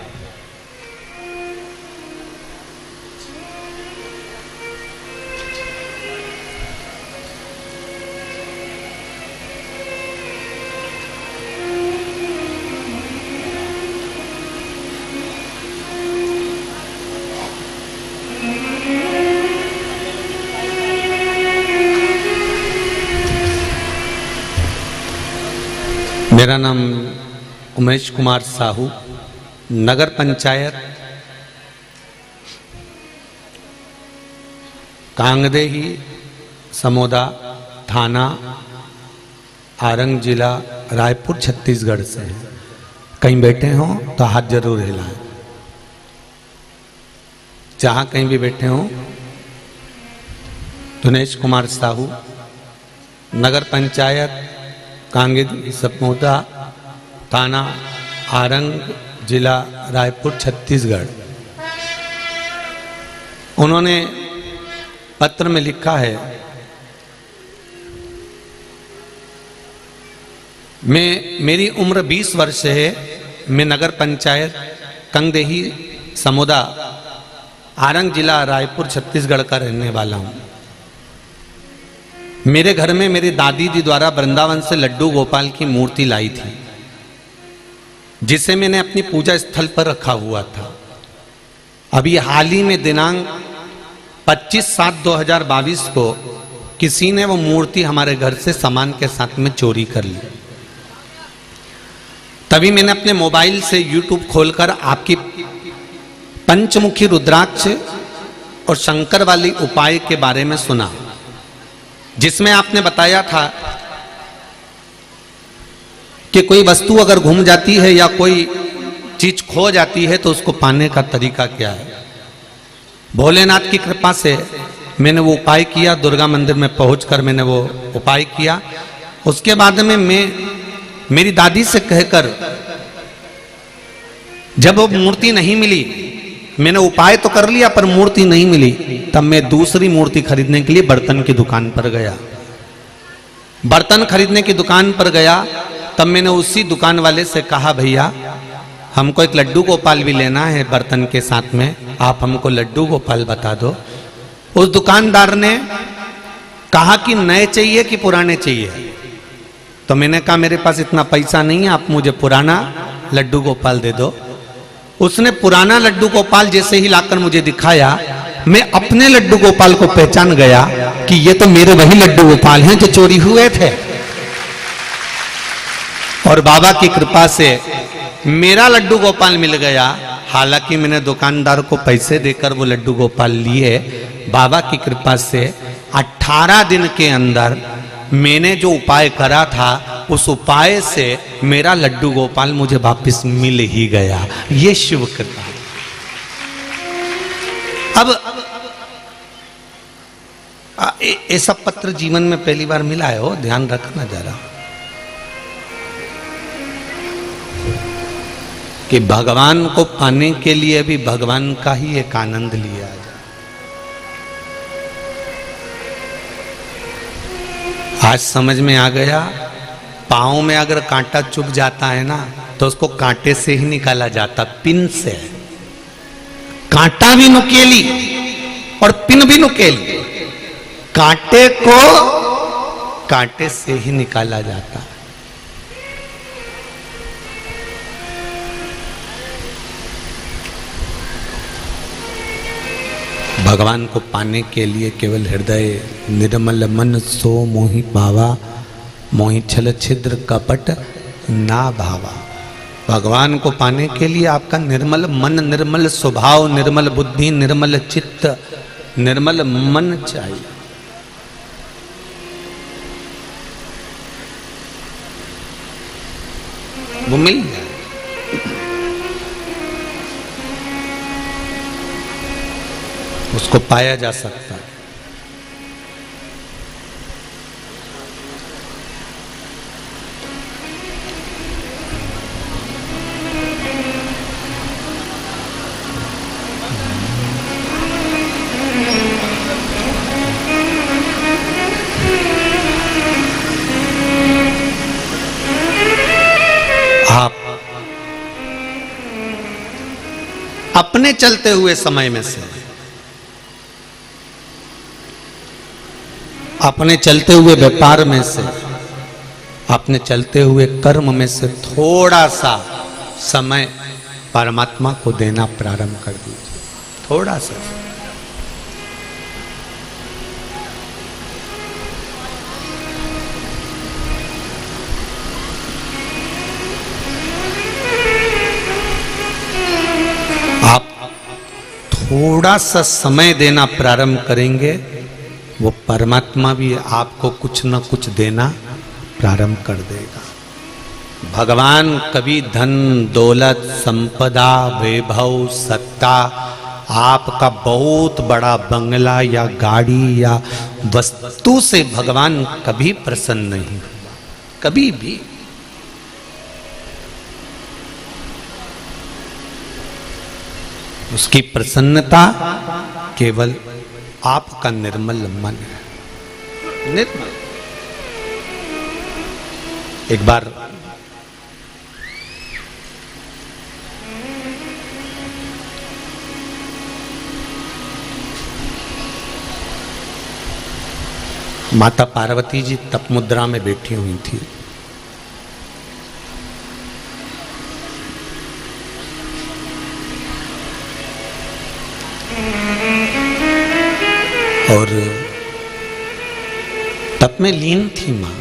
मेरा नाम उमेश कुमार साहू, नगर पंचायत कांगदेही, समोदा थाना, आरंग जिला, रायपुर, छत्तीसगढ़ से हैं। कहीं बैठे हों तो हाथ जरूर हिलाएं। जहां कहीं भी बैठे हों, दिनेश कुमार साहू, नगर पंचायत कांगेदी, समोदा थाना, आरंग जिला, रायपुर, छत्तीसगढ़। उन्होंने पत्र में लिखा है, मेरी उम्र 20 वर्ष है। मैं नगर पंचायत कांगदेही, समोदा, आरंग जिला, रायपुर, छत्तीसगढ़ का रहने वाला हूं। मेरे घर में मेरी दादी जी द्वारा वृंदावन से लड्डू गोपाल की मूर्ति लाई थी, जिसे मैंने अपनी पूजा स्थल पर रखा हुआ था। अभी हाल ही में दिनांक 25/7/2022 को किसी ने वो मूर्ति हमारे घर से सामान के साथ में चोरी कर ली। तभी मैंने अपने मोबाइल से YouTube खोलकर आपकी पंचमुखी रुद्राक्ष और शंकर वाली उपाय के बारे में सुना, जिसमें आपने बताया था कि कोई वस्तु अगर घूम जाती है या कोई चीज खो जाती है तो उसको पाने का तरीका क्या है। भोलेनाथ की कृपा से मैंने वो उपाय किया। दुर्गा मंदिर में पहुंचकर मैंने वो उपाय किया। उसके बाद में मैं मेरी दादी से कहकर, जब वो मूर्ति नहीं मिली, मैंने उपाय तो कर लिया पर मूर्ति नहीं मिली, तब मैं दूसरी मूर्ति खरीदने के लिए बर्तन की दुकान पर गया। बर्तन खरीदने की दुकान पर गया, तब मैंने उसी दुकान वाले से कहा, भैया हमको एक लड्डू गोपाल भी लेना है बर्तन के साथ में, आप हमको लड्डू गोपाल बता दो। उस दुकानदार ने कहा कि नए चाहिए कि पुराने चाहिए। तो मैंने कहा मेरे पास इतना पैसा नहीं है, आप मुझे पुराना लड्डू गोपाल दे दो। उसने पुराना लड्डू गोपाल जैसे ही लाकर मुझे दिखाया, मैं अपने लड्डू गोपाल को पहचान गया कि ये तो मेरे वही लड्डू गोपाल हैं जो चोरी हुए थे। और बाबा की कृपा से मेरा लड्डू गोपाल मिल गया। हालांकि मैंने दुकानदार को पैसे देकर वो लड्डू गोपाल लिए। बाबा की कृपा से 18 दिन के अंदर मैंने जो उपाय करा था, उस उपाय से मेरा लड्डू गोपाल मुझे वापस मिल ही गया। ये शिव कृपा। अब ऐसा पत्र जीवन में पहली बार मिला है, हो ध्यान रखना जरा, कि भगवान को पाने के लिए भी भगवान का ही एक आनंद लिया जाए। आज समझ में आ गया, पाँव में अगर कांटा चुभ जाता है ना तो उसको कांटे से ही निकाला जाता, पिन से। कांटा भी नुकेली और पिन भी नुकेली, कांटे को कांटे से ही निकाला जाता। भगवान को पाने के लिए केवल हृदय निर्मल मन सो मोहि पावा, मोहि छल छिद्र कपट ना भावा। भगवान को पाने के लिए आपका निर्मल मन, निर्मल स्वभाव, निर्मल बुद्धि, निर्मल चित्त, निर्मल मन चाहिए। वो मिल जाए। उसको पाया जा सकता है। आप अपने चलते हुए समय में से, अपने चलते हुए व्यापार में से, अपने चलते हुए कर्म में से थोड़ा सा समय परमात्मा को देना प्रारंभ कर दीजिए। थोड़ा सा। आप थोड़ा सा समय देना प्रारंभ करेंगे, वो परमात्मा भी आपको कुछ न कुछ देना प्रारंभ कर देगा। भगवान कभी धन दौलत संपदा वैभव सत्ता, आपका बहुत बड़ा बंगला या गाड़ी या वस्तु से भगवान कभी प्रसन्न नहीं हुआ, कभी भी। उसकी प्रसन्नता केवल आपका निर्मल मन है। निर्मल। एक बार माता पार्वती जी तप मुद्रा में बैठी हुई थी। और तप में लीन थी मां।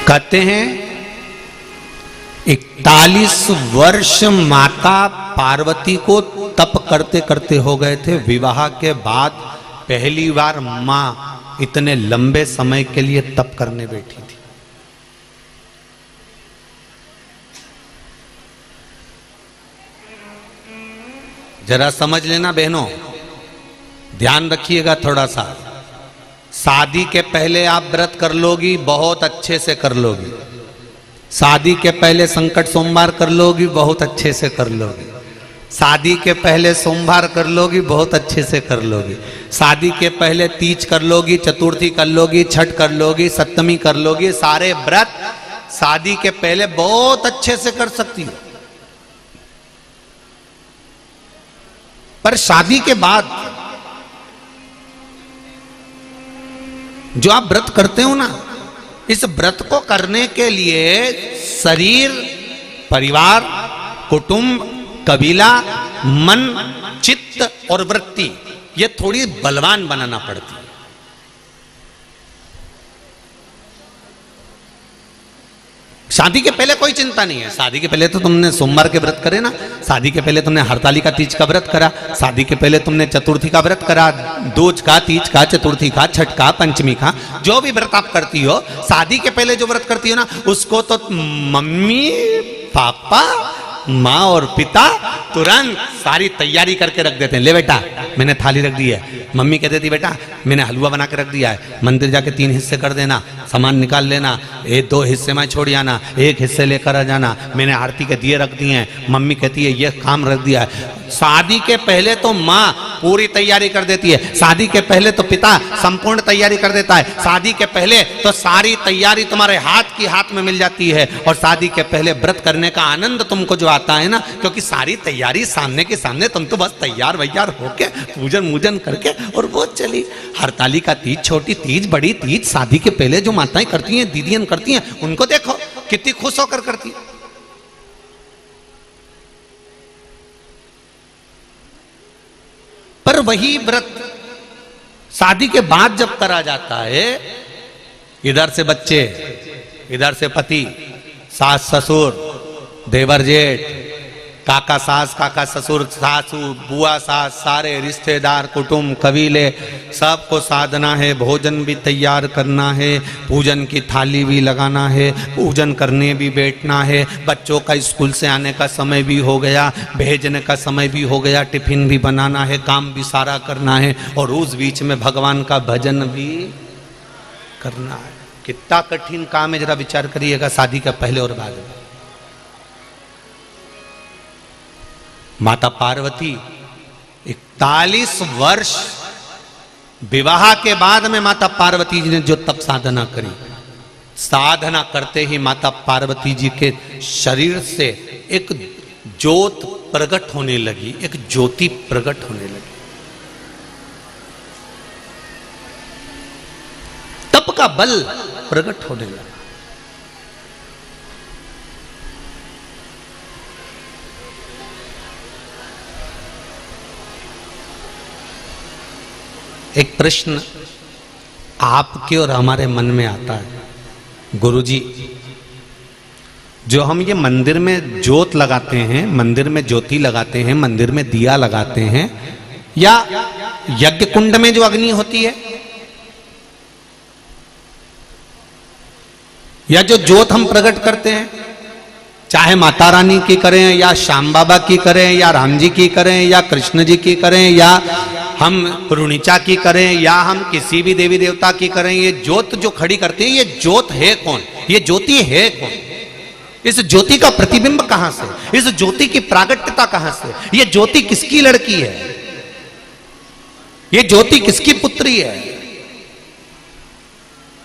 कहते हैं 41 वर्ष माता पार्वती को तप करते करते हो गए थे। विवाह के बाद पहली बार मां इतने लंबे समय के लिए तप करने बैठी थी। जरा समझ लेना बहनों, ध्यान रखिएगा थोड़ा सा। शादी के पहले आप व्रत कर लोगी, बहुत अच्छे से कर लोगी। शादी के पहले संकट सोमवार कर लोगी, बहुत अच्छे से कर लोगी। शादी के पहले सोमवार कर लोगी, बहुत अच्छे से कर लोगी। शादी के पहले तीज कर लोगी, चतुर्थी कर लोगी, छठ कर लोगी, सप्तमी कर लोगी। सारे व्रत शादी के पहले बहुत अच्छे से कर सकती हो। पर शादी के बाद जो आप व्रत करते हो ना, इस व्रत को करने के लिए शरीर, परिवार, कुटुंब, कबीला, मन, चित्त और वृत्ति, ये थोड़ी बलवान बनाना पड़ती है। शादी के पहले कोई चिंता नहीं है। शादी के पहले तो तुमने सोमवार के व्रत करे ना, शादी के पहले तुमने हरतालिका तीज का व्रत करा, शादी के पहले तुमने चतुर्थी का व्रत करा, दूज का, तीज का, चतुर्थी का, छठ का, पंचमी का, जो भी व्रत आप करती हो, शादी के पहले जो व्रत करती हो ना, उसको तो मम्मी, पापा, माँ और पिता तुरंत सारी तैयारी करके रख देते हैं। ले बेटा मैंने थाली रख दी है। मम्मी कहती थी बेटा मैंने हलवा बना के रख दिया है, मंदिर जाके 3 हिस्से कर देना, सामान निकाल लेना, 2 हिस्से में छोड़ आना, 1 हिस्से लेकर आ जाना, मैंने आरती के दिए रख दिए हैं। मम्मी कहती है ये काम रख दिया है। शादी के पहले तो माँ पूरी तैयारी कर देती है, शादी के पहले तो पिता संपूर्ण तैयारी कर देता है, शादी के पहले तो सारी तैयारी तुम्हारे हाथ में मिल जाती है। और शादी के पहले व्रत करने का आनंद तुमको जो आता है ना, क्योंकि सारी तैयारी सामने के सामने, तुम तो बस तैयार वैयार होके पूजन मूजन करके और वो चली। हरतालिका तीज, छोटी तीज, बड़ी तीज, शादी के पहले जो माताएं करती हैं, दीदियां करती हैं, उनको देखो कितनी खुश होकर करती है। पर वही व्रत शादी के बाद जब करा जाता है, इधर से बच्चे, इधर से पति, सास ससुर, देवर जेठ, काका सास, काका ससुर, सासू, बुआ सास, सारे रिश्तेदार, कुटुंब, कबीले, सबको साधना है, भोजन भी तैयार करना है, पूजन की थाली भी लगाना है, पूजन करने भी बैठना है, बच्चों का स्कूल से आने का समय भी हो गया, भेजने का समय भी हो गया, टिफिन भी बनाना है, काम भी सारा करना है, और उस बीच में भगवान का भजन भी करना है। कितना कठिन काम है, जरा विचार करिएगा शादी का पहले और बाद में। माता पार्वती 41 वर्ष विवाह के बाद में माता पार्वती जी ने जो तप साधना करी, साधना करते ही माता पार्वती जी के शरीर से एक ज्योत प्रकट होने लगी, एक ज्योति प्रकट होने लगी। तप का बल प्रकट होने लगा। एक प्रश्न आपके और हमारे मन में आता है, गुरुजी जो हम ये मंदिर में ज्योत लगाते हैं, मंदिर में ज्योति लगाते हैं, मंदिर में दिया लगाते हैं, या यज्ञ कुंड में जो अग्नि होती है, या जो ज्योत हम प्रकट करते हैं, चाहे माता रानी की करें या श्याम बाबा की करें या राम जी की करें या कृष्ण जी की करें या हम रुणिचा की करें या हम किसी भी देवी देवता की करें, ये ज्योत जो खड़ी करते हैं, ये ज्योत है कौन? ये ज्योति है कौन? इस ज्योति का प्रतिबिंब कहां से? इस ज्योति की प्रागट्यता कहां से? ये ज्योति किसकी लड़की है? ये ज्योति किसकी पुत्री है?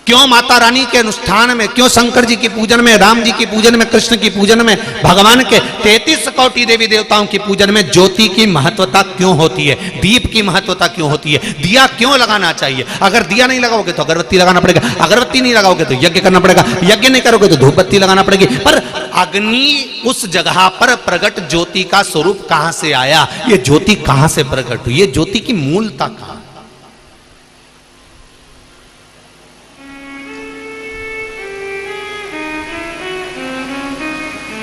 क्यों माता रानी के अनुष्ठान में, क्यों शंकर जी की पूजन में, राम जी की पूजन में, कृष्ण की पूजन में, भगवान के 33 कोटि देवी देवताओं की पूजन में ज्योति की महत्वता क्यों होती है? दीप की महत्वता क्यों होती है? दिया क्यों लगाना चाहिए? अगर दिया नहीं लगाओगे तो अगरबत्ती लगाना पड़ेगा, अगरबत्ती नहीं लगाओगे तो यज्ञ करना पड़ेगा, यज्ञ नहीं करोगे तो धूप बत्ती लगाना पड़ेगी। पर अग्नि उस जगह पर प्रकट ज्योति का स्वरूप कहां से आया? ये ज्योति कहां से प्रकट हुई? ये ज्योति की मूलता कहां?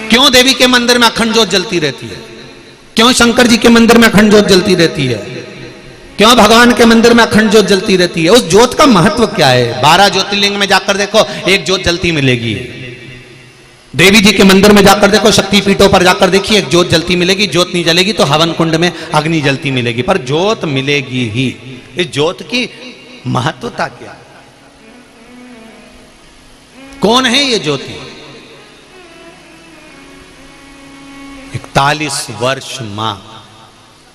क्यों देवी के मंदिर में अखंड ज्योत जलती रहती है? क्यों शंकर जी के मंदिर में अखंड ज्योत जलती रहती है? क्यों भगवान के मंदिर में अखंड ज्योत जलती रहती है? उस ज्योत का महत्व क्या है? 12 ज्योतिर्लिंग में जाकर देखो, एक ज्योत जलती मिलेगी। देवी जी के मंदिर में जाकर देखो, शक्तिपीठों पर जाकर देखिए, एक ज्योत जलती मिलेगी। ज्योत नहीं जलेगी तो हवन कुंड में अग्नि जलती मिलेगी, पर ज्योत मिलेगी ही। इस ज्योत की महत्वता क्या? कौन है ये ज्योति? 41 वर्ष मां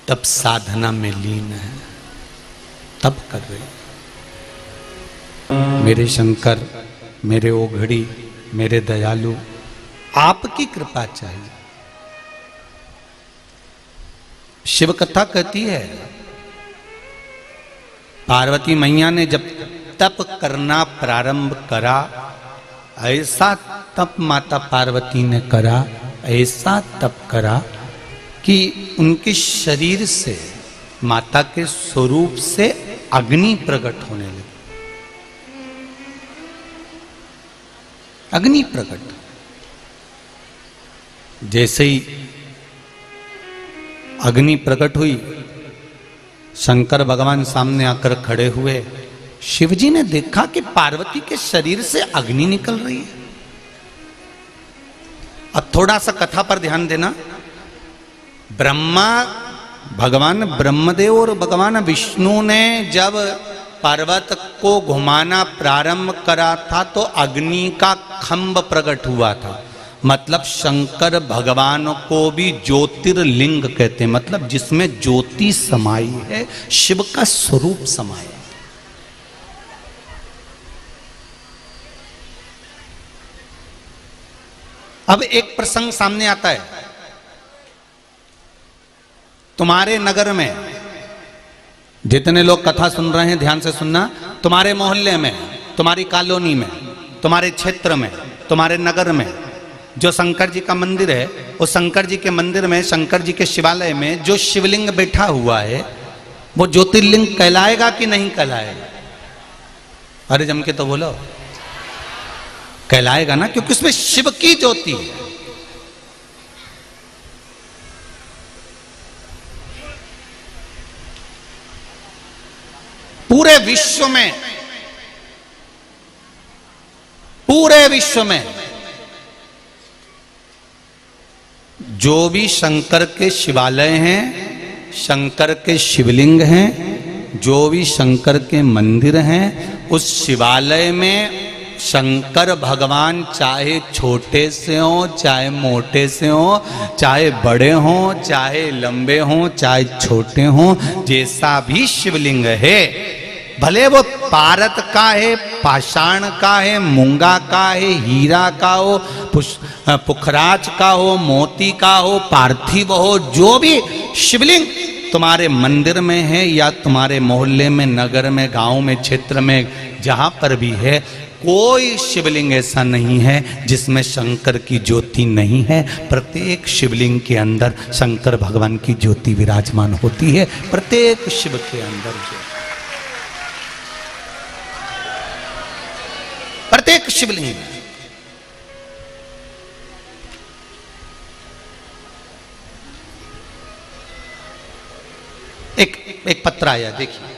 तब साधना में लीन है, तब कर रही। मेरे शंकर, मेरे ओघड़ी, मेरे दयालु, आपकी कृपा चाहिए। शिव कथा कहती है, पार्वती मैया ने जब तप करना प्रारंभ करा, ऐसा तप माता पार्वती ने करा, ऐसा तप करा कि उनके शरीर से, माता के स्वरूप से अग्नि प्रकट होने लगी। अग्नि प्रकट। जैसे ही अग्नि प्रकट हुई, शंकर भगवान सामने आकर खड़े हुए। शिवजी ने देखा कि पार्वती के शरीर से अग्नि निकल रही है। अब थोड़ा सा कथा पर ध्यान देना। ब्रह्मा, भगवान ब्रह्मदेव और भगवान विष्णु ने जब पर्वत को घुमाना प्रारंभ करा था तो अग्नि का खंभ प्रकट हुआ था। मतलब शंकर भगवान को भी ज्योतिर्लिंग कहते हैं, मतलब जिसमें ज्योति समाई है, शिव का स्वरूप समाया। अब एक प्रसंग सामने आता है, तुम्हारे नगर में जितने लोग कथा सुन रहे हैं ध्यान से सुनना, तुम्हारे मोहल्ले में, तुम्हारी कॉलोनी में, तुम्हारे क्षेत्र में, तुम्हारे नगर में जो शंकर जी का मंदिर है, उस शंकर जी के मंदिर में, शंकर जी के शिवालय में जो शिवलिंग बैठा हुआ है वो ज्योतिर्लिंग कहलाएगा कि नहीं कहलाएगा? अरे जम के तो बोलो, कहलाएगा ना, क्योंकि उसमें शिव की ज्योति है। पूरे विश्व में जो भी शंकर के शिवालय हैं, शंकर के शिवलिंग हैं, जो भी शंकर के मंदिर हैं, उस शिवालय में शंकर भगवान चाहे छोटे से हो, चाहे मोटे से हो, चाहे बड़े हो, चाहे लंबे हो, चाहे छोटे हो, जैसा भी शिवलिंग है, भले वो पारत का है, पाषाण का है, मूंगा का है, हीरा का हो, पुखराज का हो, मोती का हो, पार्थिव हो, जो भी शिवलिंग तुम्हारे मंदिर में है या तुम्हारे मोहल्ले में, नगर में, गांव में, क्षेत्र में, जहां पर भी है, कोई शिवलिंग ऐसा नहीं है जिसमें शंकर की ज्योति नहीं है। प्रत्येक शिवलिंग के अंदर शंकर भगवान की ज्योति विराजमान होती है, प्रत्येक शिव के अंदर प्रत्येक शिवलिंग। एक पत्र आया, देखिए।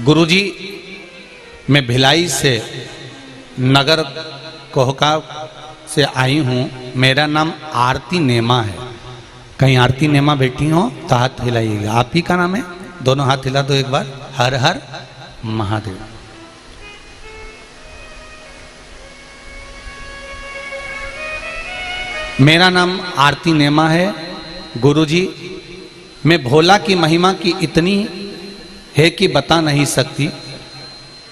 गुरुजी, मैं भिलाई से नगर कोहका से आई हूँ। मेरा नाम आरती नेमा है। कहीं आरती नेमा बैठी हो तो हाथ हिलाइएगा। आप ही का नाम है? दोनों हाथ हिला दो एक बार। हर हर महादेव। मेरा नाम आरती नेमा है। गुरुजी, मैं भोला की महिमा की इतनी है कि बता नहीं सकती।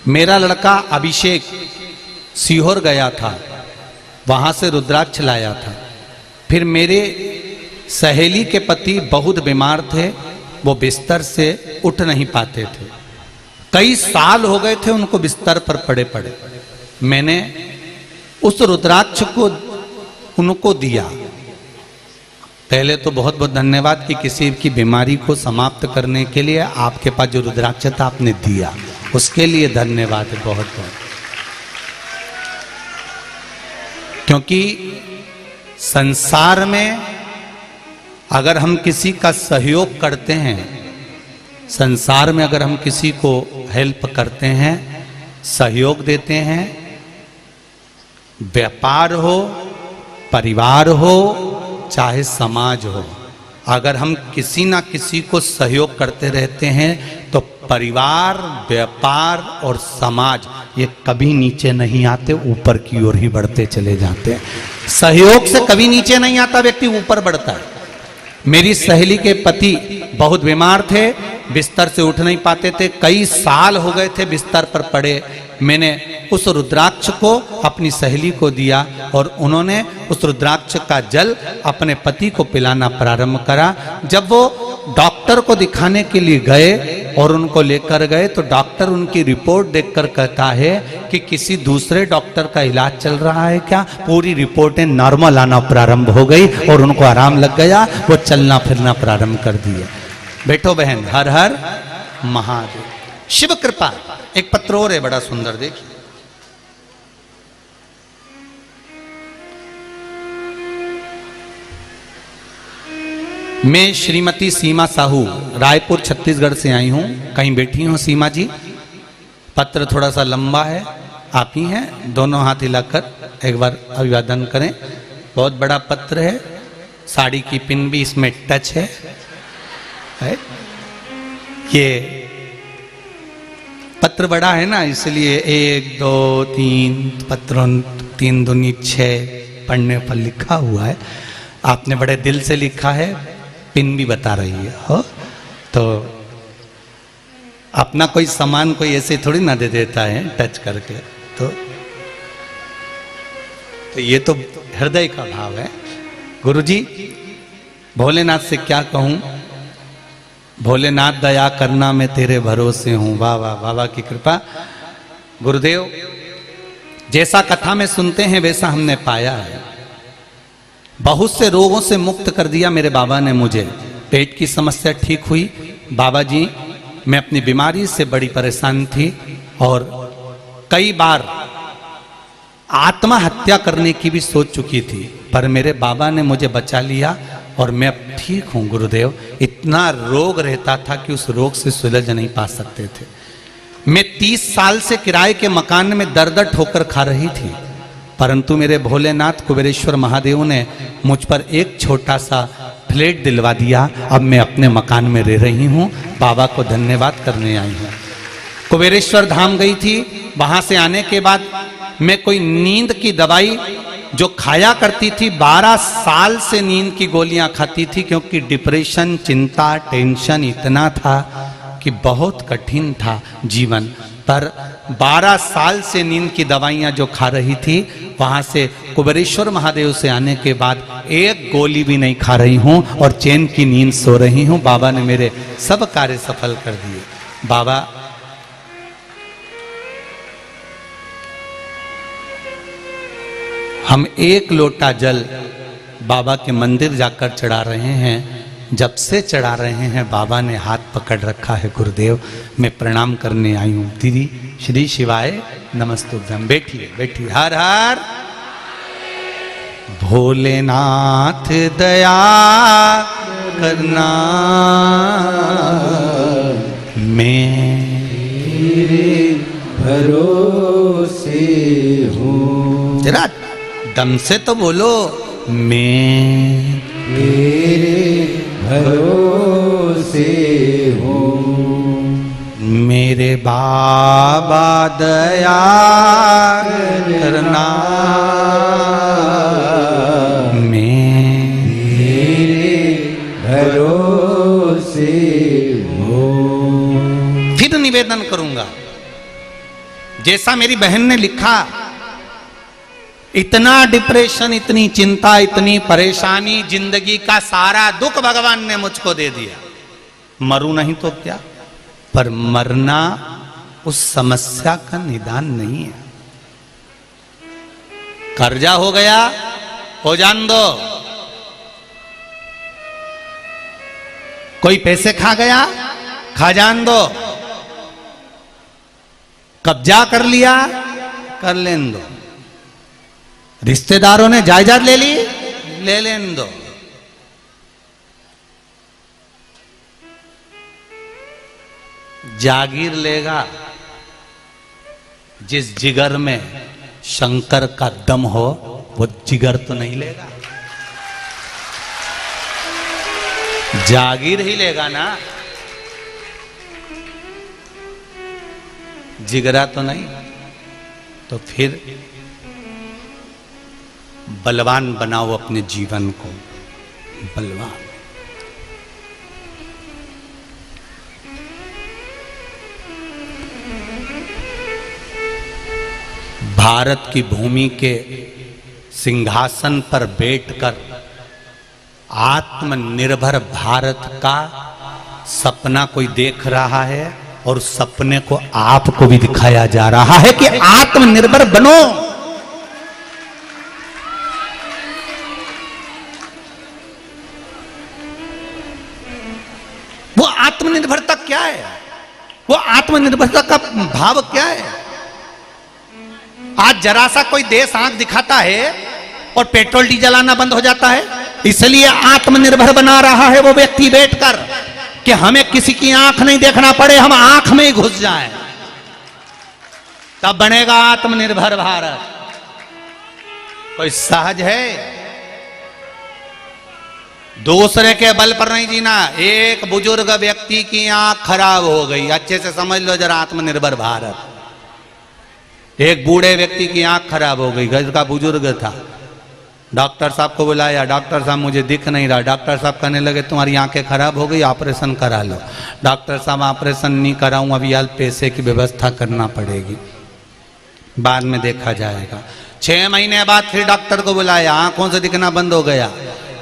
मेरा लड़का अभिषेक सीहोर गया था, वहां से रुद्राक्ष लाया था। फिर मेरे सहेली के पति बहुत बीमार थे, वो बिस्तर से उठ नहीं पाते थे। कई साल हो गए थे उनको बिस्तर पर पड़े पड़े। मैंने उस रुद्राक्ष को उनको दिया। पहले तो बहुत बहुत धन्यवाद कि किसी की बीमारी को समाप्त करने के लिए आपके पास जो रुद्राक्ष था आपने दिया, उसके लिए धन्यवाद बहुत बहुत। क्योंकि संसार में अगर हम किसी का सहयोग करते हैं, संसार में अगर हम किसी को हेल्प करते हैं, सहयोग देते हैं, व्यापार हो, परिवार हो, चाहे समाज हो, अगर हम किसी ना किसी को सहयोग करते रहते हैं तो परिवार, व्यापार और समाज ये कभी नीचे नहीं आते, ऊपर की ओर ही बढ़ते चले जाते हैं। सहयोग से कभी नीचे नहीं आता, व्यक्ति ऊपर बढ़ता है। मेरी सहेली के पति बहुत बीमार थे, बिस्तर से उठ नहीं पाते थे, कई साल हो गए थे बिस्तर पर पड़े। मैंने उस रुद्राक्ष को अपनी सहेली को दिया और उन्होंने उस रुद्राक्ष का जल अपने पति को पिलाना प्रारंभ करा। जब वो डॉक्टर को दिखाने के लिए गए और उनको लेकर गए तो डॉक्टर उनकी रिपोर्ट देखकर कहता है कि किसी दूसरे डॉक्टर का इलाज चल रहा है क्या? पूरी रिपोर्टें नॉर्मल आना प्रारंभ हो गई और उनको आराम लग गया, वो चलना फिरना प्रारंभ कर दिए। बैठो बहन, हर हर महादेव। शिव कृपा। एक पत्र और है बड़ा सुंदर, देखिए। मैं श्रीमती सीमा साहू रायपुर छत्तीसगढ़ से आई हूँ। कहीं बैठी हूँ सीमा जी? पत्र थोड़ा सा लंबा है, आप ही हैं, दोनों हाथ हिलाकर एक बार अभिवादन करें। बहुत बड़ा पत्र है, साड़ी की पिन भी इसमें टच है? ये पत्र बड़ा है ना, इसलिए 1 2 3 पत्रों 3 दूनी 6 पढ़ने पर लिखा हुआ है। आपने बड़े दिल से लिखा है, पिन भी बता रही है हो। तो अपना कोई सामान कोई ऐसे थोड़ी ना दे देता है टच करके। तो ये तो हृदय का भाव है। गुरुजी, भोलेनाथ से क्या कहूं? भोलेनाथ दया करना, मैं तेरे भरोसे हूं। वाह वाह, बाबा की कृपा। गुरुदेव, जैसा कथा में सुनते हैं वैसा हमने पाया है। बहुत से रोगों से मुक्त कर दिया मेरे बाबा ने मुझे। पेट की समस्या ठीक हुई। बाबा जी, मैं अपनी बीमारी से बड़ी परेशान थी और कई बार आत्महत्या करने की भी सोच चुकी थी, पर मेरे बाबा ने मुझे बचा लिया और मैं अब ठीक हूं। गुरुदेव, इतना रोग रहता था कि उस रोग से सुलझ नहीं पा सकते थे। मैं 30 साल से किराए के मकान में दर दर ठोकर खा रही थी, परंतु मेरे भोलेनाथ कुबेरेश्वर महादेव ने मुझ पर एक छोटा सा फ्लैट दिलवा दिया। अब मैं अपने मकान में रह रही हूँ। बाबा को धन्यवाद करने आई हूँ। कुबेरेश्वर धाम गई थी, वहां से आने के बाद मैं कोई नींद की दवाई जो खाया करती थी, 12 साल से नींद की गोलियां खाती थी, क्योंकि डिप्रेशन, चिंता, टेंशन इतना था कि बहुत कठिन था जीवन। पर 12 साल से नींद की दवाइयां जो खा रही थी, वहां से कुबेरेश्वर महादेव से आने के बाद एक गोली भी नहीं खा रही हूं और चैन की नींद सो रही हूं। बाबा ने मेरे सब कार्य सफल कर दिए। बाबा, हम 1 लोटा जल बाबा के मंदिर जाकर चढ़ा रहे हैं। जब से चढ़ा रहे हैं बाबा ने हाथ पकड़ रखा है। गुरुदेव, मैं प्रणाम करने आई हूँ। दीदी, श्री शिवाय नमस्तुभ्यम। बैठिए बैठिए। हर हर भोलेनाथ दया करना, मैं तेरे भरोसे हूँ। जरा दम से तो बोलो, मैं तेरे भरोसे हूँ। मेरे बाबा दया करना, मैं तेरे भरोसे हूँ। फिर निवेदन करूंगा, जैसा मेरी बहन ने लिखा, इतना डिप्रेशन, इतनी चिंता, इतनी परेशानी, जिंदगी का सारा दुख भगवान ने मुझको दे दिया। मरूं नहीं तो क्या, पर मरना उस समस्या का निदान नहीं है। कर्जा हो गया, हो जान दो। कोई पैसे खा गया, खा जान दो। कब्जा कर लिया, कर लेन दो। रिश्तेदारों ने जायदाद ले ली, ले लेन दो। जागीर लेगा जिस जिगर में शंकर का दम हो, वो जिगर तो नहीं लेगा। जागीर ही लेगा ना, जिगरा तो नहीं। तो फिर बलवान बनाओ अपने जीवन को, बलवान। भारत की भूमि के सिंहासन पर बैठकर आत्मनिर्भर भारत का सपना कोई देख रहा है, और सपने को आपको भी दिखाया जा रहा है कि आत्मनिर्भर बनो। वो आत्मनिर्भरता क्या है? वो आत्मनिर्भरता का भाव क्या है? आज जरा सा कोई देश आंख दिखाता है और पेट्रोल डीजल आना बंद हो जाता है। इसलिए आत्मनिर्भर बना रहा है वो व्यक्ति बैठकर कि हमें किसी की आंख नहीं देखना पड़े, हम आंख में ही घुस जाएं, तब बनेगा आत्मनिर्भर भारत। कोई सहज है? दूसरे के बल पर नहीं जीना। एक बुजुर्ग व्यक्ति की आंख खराब हो गई, अच्छे से समझ लो जरा आत्मनिर्भर भारत। एक बूढ़े व्यक्ति की आंख खराब हो गई, घर का बुजुर्ग था, डॉक्टर साहब को बुलाया, डॉक्टर साहब मुझे दिख नहीं रहा। डॉक्टर साहब कहने लगे तुम्हारी आंखें खराब हो गई, ऑपरेशन करा लो। डॉक्टर साहब ऑपरेशन नहीं कराऊं, अभी यार पैसे की व्यवस्था करना पड़ेगी, बाद में देखा जाएगा। 6 महीने बाद फिर डॉक्टर को बुलाया, आंखों से दिखना बंद हो गया।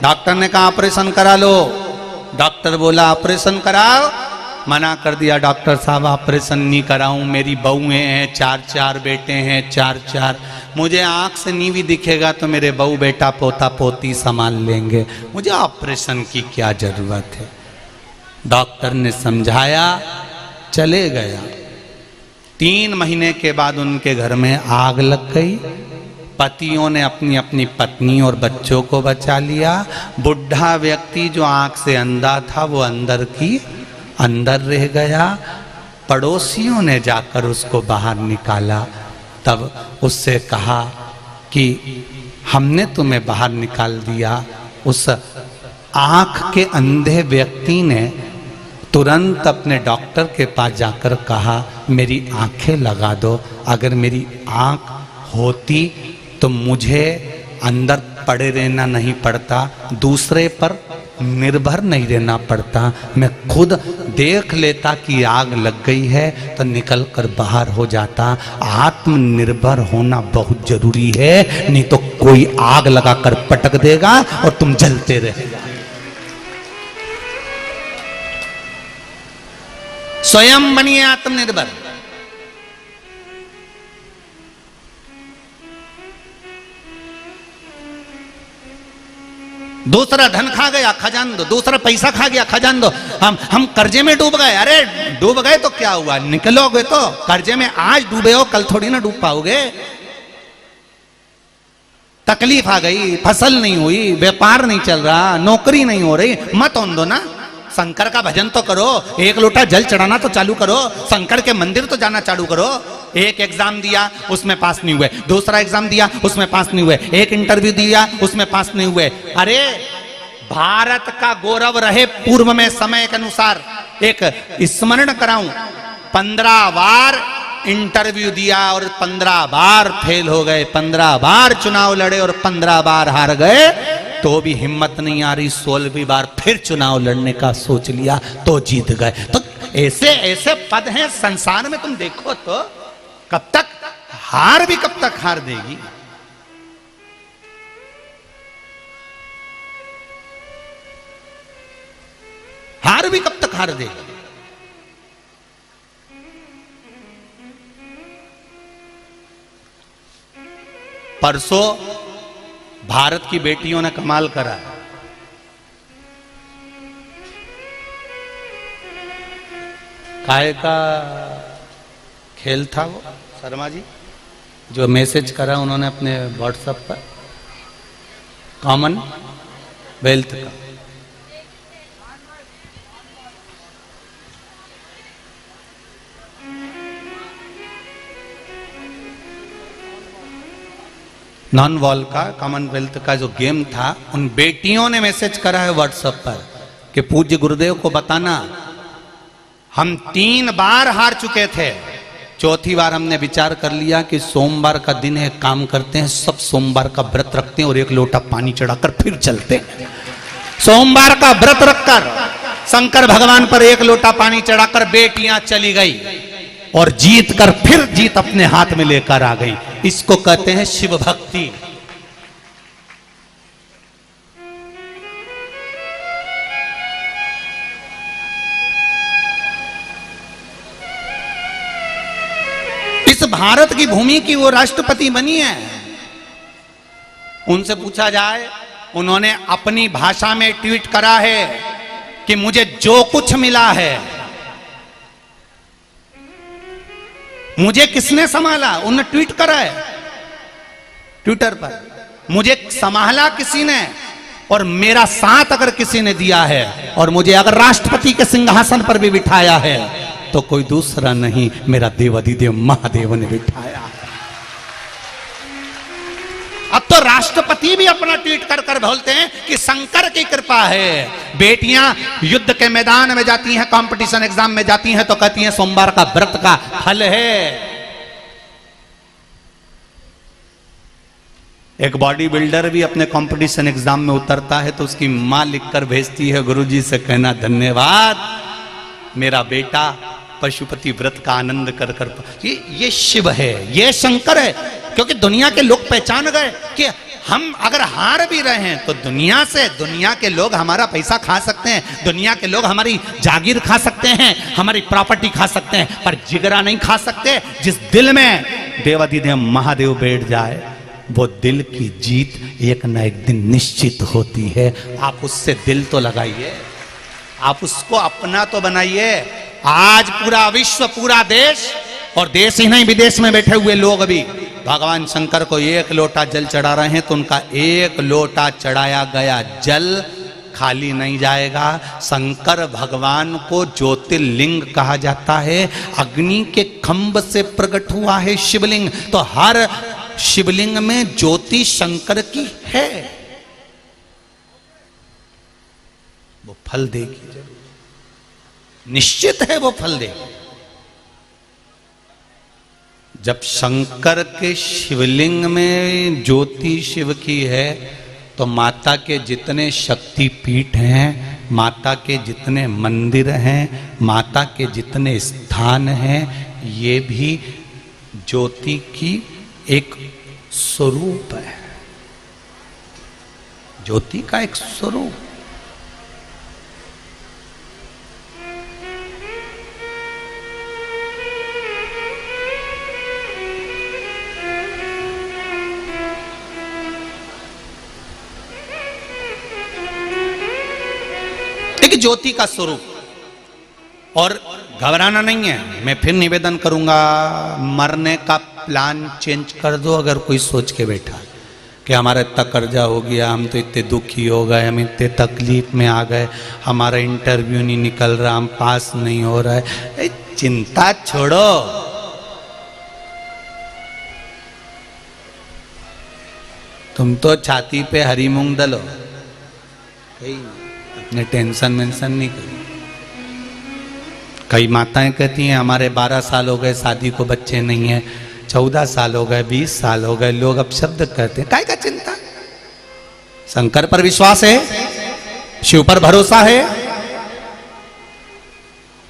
डॉक्टर ने कहा ऑपरेशन करा लो। डॉक्टर बोला ऑपरेशन कराओ, मना कर दिया डॉक्टर साहब ऑपरेशन नहीं कराऊं, मेरी बहुएं हैं, 4 बेटे हैं, 4, मुझे आंख से नहीं भी दिखेगा तो मेरे बहू बेटा पोता पोती संभाल लेंगे, मुझे ऑपरेशन की क्या जरूरत है। डॉक्टर ने समझाया, चले गया। 3 महीने के बाद उनके घर में आग लग गई। पतियों ने अपनी अपनी पत्नी और बच्चों को बचा लिया। बुढ़ा व्यक्ति जो आंख से अंधा था वो अंदर रह गया। पड़ोसियों ने जाकर उसको बाहर निकाला, तब उससे कहा कि हमने तुम्हें बाहर निकाल दिया। उस आंख के अंधे व्यक्ति ने तुरंत अपने डॉक्टर के पास जाकर कहा मेरी आंखें लगा दो, अगर मेरी आंख होती तो मुझे अंदर पड़े रहना नहीं पड़ता, दूसरे पर निर्भर नहीं रहना पड़ता, मैं खुद देख लेता कि आग लग गई है तो निकल कर बाहर हो जाता। आत्मनिर्भर होना बहुत जरूरी है, नहीं तो कोई आग लगाकर पटक देगा और तुम जलते रहेगा। स्वयं बनिए आत्मनिर्भर। दूसरा धन खा गया, खजान दो, दूसरा पैसा खा गया, खजान दो। हम कर्जे में डूब गए। अरे डूब गए तो क्या हुआ, निकलोगे तो। कर्जे में आज डूबे हो, कल थोड़ी ना डूब पाओगे। तकलीफ आ गई, फसल नहीं हुई, व्यापार नहीं चल रहा, नौकरी नहीं हो रही, मत ओन दो ना। शंकर का भजन तो करो, एक लोटा जल चढ़ाना तो चालू करो, शंकर के मंदिर तो जाना चालू करो। एक एग्जाम दिया उसमें पास नहीं हुए, दूसरा एग्जाम दिया उसमें पास नहीं हुए, एक इंटरव्यू दिया उसमें पास नहीं हुए। अरे भारत का गौरव रहे पूर्व में समय के अनुसार एक स्मरण कराऊं, 15 बार इंटरव्यू दिया और 15 बार फेल हो गए, 15 बार चुनाव लड़े और 15 बार हार गए, तो भी हिम्मत नहीं आ रही। 16वीं बार फिर चुनाव लड़ने का सोच लिया तो जीत गए। तो ऐसे ऐसे पद हैं संसार में, तुम देखो तो कब तक हार भी कब तक हार देगी। हार भी कब तक हार देगी। परसों भारत की बेटियों ने कमाल करा। काय का खेल था वो, शर्मा जी जो मैसेज करा उन्होंने अपने व्हाट्सएप पर, कॉमनवेल्थ का। नॉन वॉल का, कॉमनवेल्थ का जो गेम था, उन बेटियों ने मैसेज करा है व्हाट्सएप पर कि पूज्य गुरुदेव को बताना हम 3 बार हार चुके थे, 4थी बार हमने विचार कर लिया कि सोमवार का दिन है, काम करते हैं, सब सोमवार का व्रत रखते हैं और 1 लोटा पानी चढ़ाकर फिर चलते हैं। सोमवार का व्रत रखकर शंकर भगवान पर 1 लोटा पानी चढ़ाकर बेटियां चली गई और जीत कर फिर जीत अपने हाथ में लेकर आ गई। इसको कहते हैं शिव भक्ति। इस भारत की भूमि की वो राष्ट्रपति बनी है। उनसे पूछा जाए, उन्होंने अपनी भाषा में ट्वीट करा है कि मुझे जो कुछ मिला है, मुझे किसने संभाला, उन्होंने ट्वीट करा है ट्विटर पर, मुझे संभाला किसी ने और मेरा साथ अगर किसी ने दिया है और मुझे अगर राष्ट्रपति के सिंहासन पर भी बिठाया है तो कोई दूसरा नहीं, मेरा देवाधिदेव महादेव ने बिठाया है। अब तो राष्ट्रपति भी अपना ट्वीट कर कर बोलते हैं कि शंकर की कृपा है। बेटियां युद्ध के मैदान में जाती हैं, कंपटीशन एग्जाम में जाती हैं तो कहती हैं सोमवार का व्रत का फल है। एक बॉडी बिल्डर भी अपने कंपटीशन एग्जाम में उतरता है तो उसकी मां लिखकर भेजती है, गुरुजी से कहना धन्यवाद, मेरा बेटा पशुपति व्रत का आनंद कर कर। ये शिव है, ये शंकर है। क्योंकि दुनिया के लोग पहचान गए कि हम अगर हार भी रहे हैं तो दुनिया से, दुनिया के लोग हमारा पैसा खा सकते हैं, दुनिया के लोग हमारी जागीर खा सकते हैं, हमारी प्रॉपर्टी खा सकते हैं, पर जिगरा नहीं खा सकते। जिस दिल में देवाधिदेव महादेव बैठ जाए वो दिल की जीत एक न एक दिन निश्चित होती है। आप उससे दिल तो लगाइए, आप उसको अपना तो बनाइए। आज पूरा विश्व, पूरा देश, और देश ही नहीं विदेश में बैठे हुए लोग भी भगवान शंकर को एक लोटा जल चढ़ा रहे हैं तो उनका एक लोटा चढ़ाया गया जल खाली नहीं जाएगा। शंकर भगवान को ज्योतिर्लिंग कहा जाता है। अग्नि के खंभ से प्रकट हुआ है शिवलिंग, तो हर शिवलिंग में ज्योति शंकर की है। वो फल देगी जरूर, निश्चित है वो फल देगी। जब शंकर के शिवलिंग में ज्योति शिव की है तो माता के जितने शक्तिपीठ हैं, माता के जितने मंदिर हैं, माता के जितने स्थान हैं, ये भी ज्योति की एक स्वरूप है, ज्योति का एक स्वरूप। एक ज्योति का स्वरूप। और घबराना नहीं है, मैं फिर निवेदन करूंगा, मरने का प्लान चेंज कर दो। अगर कोई सोच के बैठा कि हमारा इतना कर्जा हो गया, हम तो इतने दुखी हो गए, हम इतने तकलीफ में आ गए, हमारा इंटरव्यू नहीं निकल रहा, हम पास नहीं हो रहा है, चिंता छोड़ो। तुम तो छाती पे हरी मूंग दलो, अपने टेंशन वेंशन नहीं करो। कई माताएं कहती हैं हमारे 12 साल हो गए शादी को, बच्चे नहीं है, 14 साल हो गए, 20 साल हो गए, लोग अब शब्द कहते हैं। काय का चिंता? शंकर पर विश्वास है, शिव पर भरोसा है,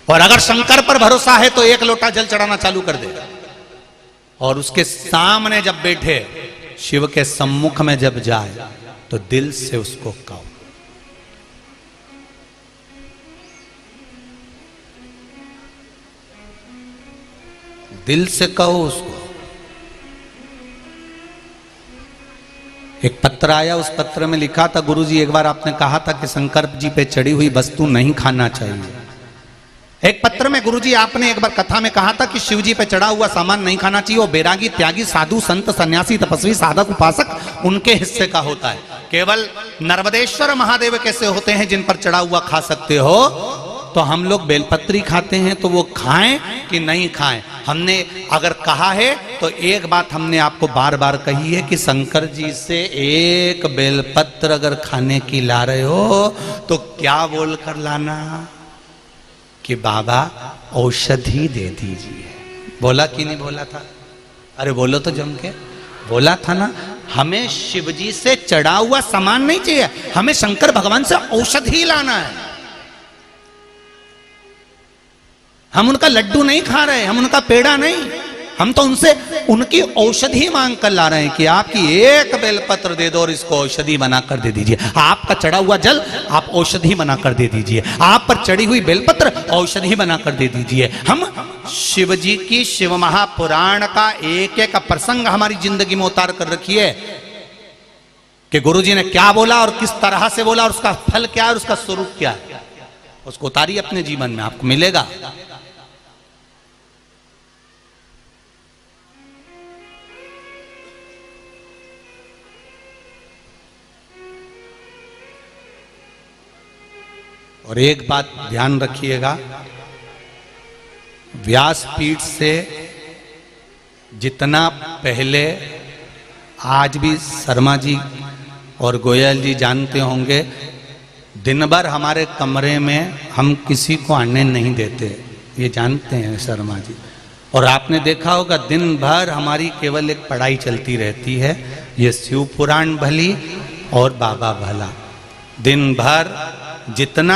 और अगर शंकर पर भरोसा है तो एक लोटा जल चढ़ाना चालू कर दे, और उसके सामने जब बैठे, शिव के सम्मुख में जब जाए तो दिल से उसको कहो। दिल से कहो उसको। एक पत्र आया, उस पत्र में लिखा था, गुरुजी एक बार आपने कहा था कि शंकर जी पे चढ़ी हुई वस्तु नहीं खाना चाहिए। एक पत्र में गुरुजी आपने एक बार कथा में कहा था कि शिव जी पे चढ़ा हुआ सामान नहीं खाना चाहिए, वो बैरागी, त्यागी, साधु, संत, सन्यासी, तपस्वी, साधक, उपासक, उनके हिस्से का होता है। केवल नर्मदेश्वर महादेव कैसे होते हैं जिन पर चढ़ा हुआ खा सकते हो, तो हम लोग बेलपत्री खाते हैं, तो वो खाएं कि नहीं खाएं। हमने अगर कहा है तो एक बात हमने आपको बार बार कही है कि शंकर जी से एक बेलपत्र अगर खाने की ला रहे हो तो क्या बोल कर लाना कि बाबा औषधि दे दीजिए। बोला कि नहीं बोला था? अरे बोलो तो जम के, बोला था ना। हमें शिवजी से चढ़ा हुआ सामान नहीं चाहिए, हमें शंकर भगवान से औषधि लाना है। हम उनका लड्डू नहीं खा रहे, हम उनका पेड़ा नहीं, हम तो उनसे उनकी औषधि मांग कर ला रहे हैं कि आपकी एक बेलपत्र दे दो और इसको औषधि बनाकर दे दीजिए। आपका चढ़ा हुआ जल आप औषधि बनाकर दे दीजिए, आप पर चढ़ी हुई बेलपत्र औषधि बनाकर दे दीजिए। हम शिव जी की शिव महापुराण का एक एक प्रसंग हमारी जिंदगी में उतार कर रखिए कि गुरु जी ने क्या बोला और किस तरह से बोला और उसका फल क्या है और उसका स्वरूप क्या है, उसको उतारिए अपने जीवन में, आपको मिलेगा। और एक बात ध्यान रखिएगा, व्यासपीठ से जितना पहले, आज भी शर्मा जी और गोयल जी जानते होंगे, दिन भर हमारे कमरे में हम किसी को आने नहीं देते, ये जानते हैं शर्मा जी। और आपने देखा होगा दिन भर हमारी केवल एक पढ़ाई चलती रहती है, ये शिव पुराण भली और बाबा भला। दिन भर जितना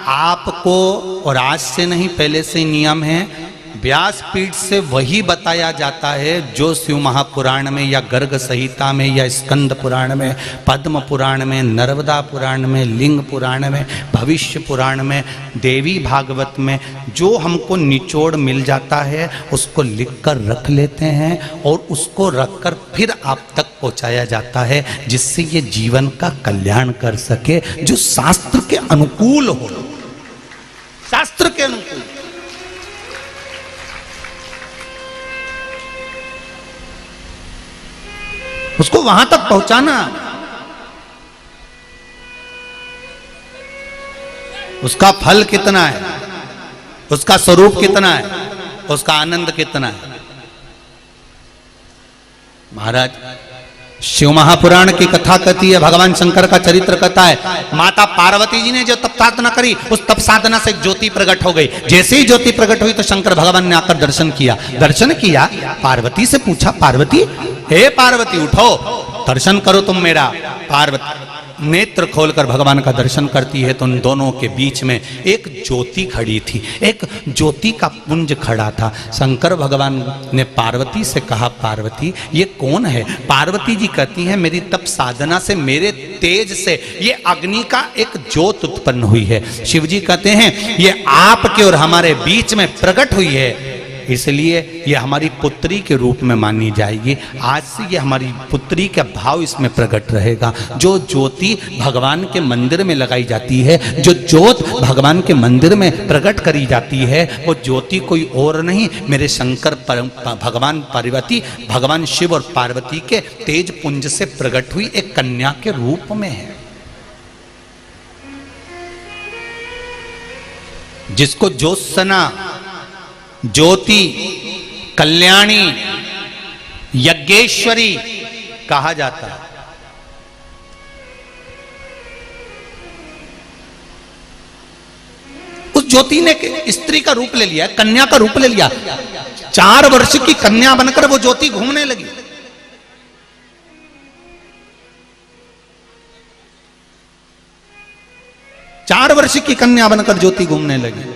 आपको, और आज से नहीं पहले से नियम है, व्यासपीठ से वही बताया जाता है जो शिव महापुराण में या गर्ग संहिता में या स्कंद पुराण में, पद्म पुराण में, नर्मदा पुराण में, लिंग पुराण में, भविष्य पुराण में, देवी भागवत में जो हमको निचोड़ मिल जाता है उसको लिखकर रख लेते हैं और उसको रखकर फिर आप तक पहुंचाया जाता है, जिससे ये जीवन का कल्याण कर सके, जो शास्त्र के अनुकूल हो, शास्त्र के अनुकूल। उसको वहां तक पहुंचाना, उसका फल कितना है, उसका स्वरूप कितना है, उसका आनंद कितना है। महाराज शिव महापुराण की कथा कहती है, भगवान शंकर का चरित्र कथा है, माता पार्वती जी ने जो तप साधना करी, उस तप साधना से ज्योति प्रकट हो गई। जैसे ही ज्योति प्रकट हुई तो शंकर भगवान ने आकर दर्शन किया। दर्शन किया, पार्वती से पूछा, पार्वती, हे पार्वती उठो, दर्शन करो तुम मेरा। पार्वती नेत्र खोलकर भगवान का दर्शन करती है तो उन दोनों के बीच में एक ज्योति खड़ी थी, एक ज्योति का पुंज खड़ा था। शंकर भगवान ने पार्वती से कहा, पार्वती ये कौन है? पार्वती जी कहती हैं, मेरी तप साधना से, मेरे तेज से ये अग्नि का एक ज्योत उत्पन्न हुई है। शिव जी कहते हैं ये आपके और हमारे बीच में प्रकट हुई है, इसलिए ये हमारी पुत्री के रूप में मानी जाएगी। आज से ये हमारी पुत्री का भाव इसमें प्रकट रहेगा। जो ज्योति भगवान के मंदिर में लगाई जाती है, जो ज्योत भगवान के मंदिर में प्रकट करी जाती है, वो ज्योति कोई और नहीं, मेरे शंकर भगवान पार्वती, भगवान शिव और पार्वती के तेज पुंज से प्रकट हुई एक कन्या के रूप में है। जिसको ज्योत्सना, ज्योति, कल्याणी, यज्ञेश्वरी कहा जाता है। उस ज्योति ने स्त्री का रूप ले लिया, कन्या का रूप ले लिया। 4 वर्ष की कन्या बनकर वो ज्योति घूमने लगी। चार वर्ष की कन्या बनकर ज्योति घूमने लगी।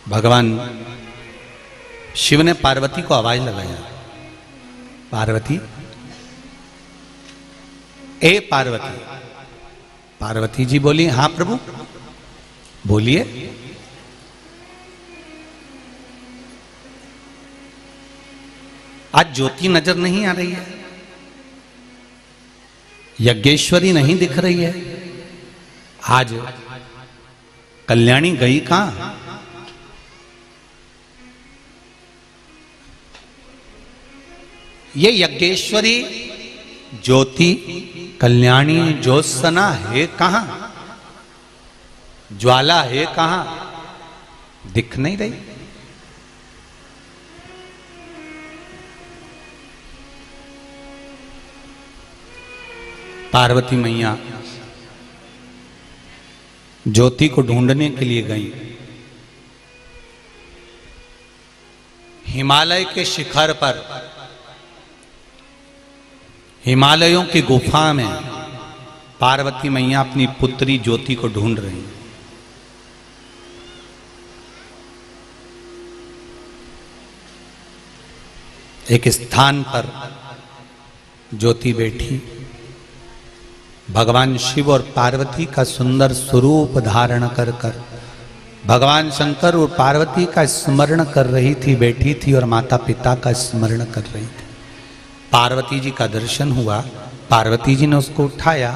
भगवान शिव ने पार्वती को आवाज लगाया, पार्वती, ए पार्वती। पार्वती जी बोली, हाँ प्रभु बोलिए। आज ज्योति नजर नहीं आ रही है, यज्ञेश्वरी नहीं दिख रही है, आज कल्याणी गई कहां? ये यज्ञेश्वरी, ज्योति, कल्याणी, ज्योत्सना है कहां? ज्वाला है कहां? दिख नहीं रही। पार्वती मैया ज्योति को ढूंढने के लिए गई। हिमालय के शिखर पर, हिमालयों की गुफा में पार्वती मैया अपनी पुत्री ज्योति को ढूंढ रही हैं। एक स्थान पर ज्योति बैठी, भगवान शिव और पार्वती का सुंदर स्वरूप धारण कर कर भगवान शंकर और पार्वती का स्मरण कर रही थी, बैठी थी और माता पिता का स्मरण कर रही थी। पार्वती जी का दर्शन हुआ। पार्वती जी ने उसको उठाया,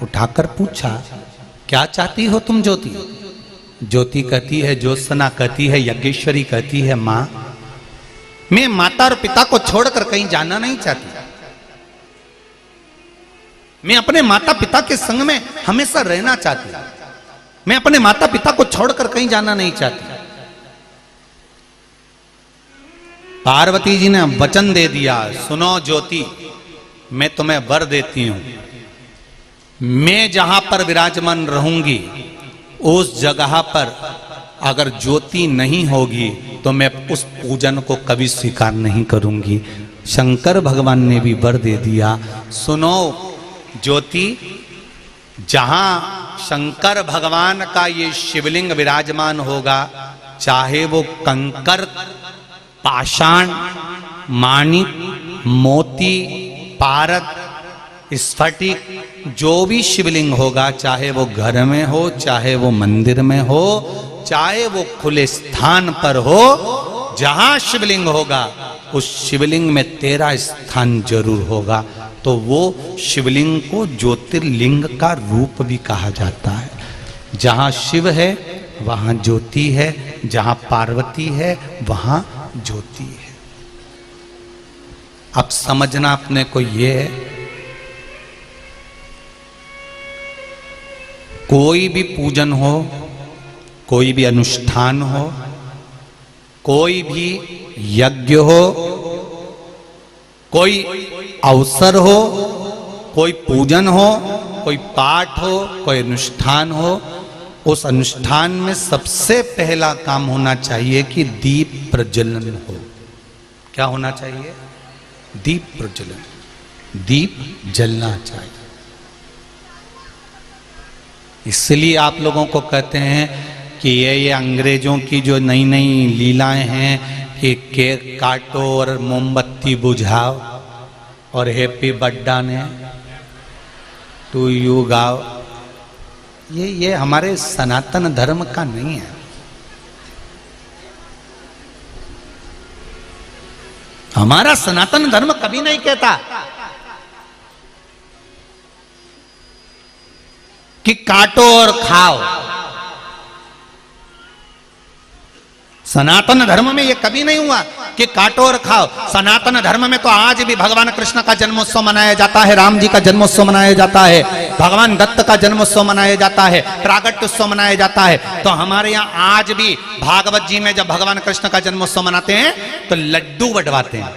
उठाकर पूछा, क्या चाहती हो तुम ज्योति? ज्योति कहती है, ज्योत्सना कहती है, यज्ञेश्वरी कहती है, मां मैं माता और पिता को छोड़कर कहीं जाना नहीं चाहती। मैं अपने माता पिता के संग में हमेशा रहना चाहती हूं। मैं अपने माता पिता को छोड़कर कहीं जाना नहीं चाहती। पार्वती जी ने वचन दे दिया, सुनो ज्योति, मैं तुम्हें वर देती हूं, मैं जहां पर विराजमान रहूंगी उस जगह पर अगर ज्योति नहीं होगी तो मैं उस पूजन को कभी स्वीकार नहीं करूंगी। शंकर भगवान ने भी वर दे दिया, सुनो ज्योति, जहां शंकर भगवान का ये शिवलिंग विराजमान होगा, चाहे वो कंकर, पाषाण, माणिक, मोती, पारद, स्फटिक, जो भी शिवलिंग होगा, चाहे वो घर में हो, चाहे वो मंदिर में हो, चाहे वो खुले स्थान पर हो, जहां शिवलिंग होगा उस शिवलिंग में तेरा स्थान जरूर होगा। तो वो शिवलिंग को ज्योतिर्लिंग का रूप भी कहा जाता है। जहां शिव है वहां ज्योति है, जहां पार्वती है वहां ज्योति है। अब समझना अपने को ये है, कोई भी पूजन हो, कोई भी अनुष्ठान हो, कोई भी यज्ञ हो, कोई अवसर हो, कोई पूजन हो, कोई पाठ हो, कोई अनुष्ठान हो, उस अनुष्ठान में सबसे पहला काम होना चाहिए कि दीप प्रज्वलन हो। क्या होना चाहिए? दीप प्रज्वलन, दीप जलना चाहिए। इसलिए आप लोगों को कहते हैं कि ये अंग्रेजों की जो नई नई लीलाएं हैं कि केक काटो और मोमबत्ती बुझाओ और हैप्पी बर्थडे ने टू यू गाओ, ये हमारे सनातन धर्म का नहीं है। हमारा सनातन धर्म कभी नहीं कहता कि काटो और खाओ। सनातन धर्म में ये कभी नहीं हुआ कि काटो और खाओ। सनातन धर्म में तो आज भी भगवान कृष्ण का जन्मोत्सव मनाया जाता है, राम जी का जन्मोत्सव मनाया जाता है, भगवान दत्त का जन्मोत्सव मनाया जाता है, प्रागट्योत्सव मनाया जाता है। तो हमारे यहाँ आज भी भागवत जी में जब भगवान कृष्ण का जन्मोत्सव मनाते हैं तो लड्डू बंटवाते हैं।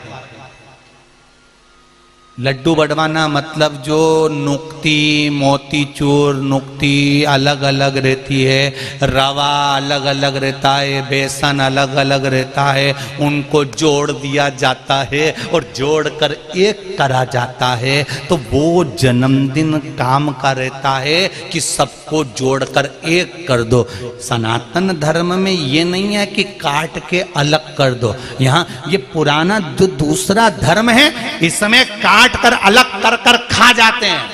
लड्डू बंटवाना मतलब जो नुक्ती, मोतीचूर नुक्ती अलग अलग रहती है, रवा अलग अलग रहता है, बेसन अलग अलग रहता है, उनको जोड़ दिया जाता है और जोड़कर एक करा जाता है। तो वो जन्मदिन काम का रहता है कि सबको जोड़कर एक कर दो। सनातन धर्म में ये नहीं है कि काट के अलग कर दो। यहाँ ये पुराना जो दूसरा धर्म है इसमें काट कर अलग कर कर खा जाते हैं,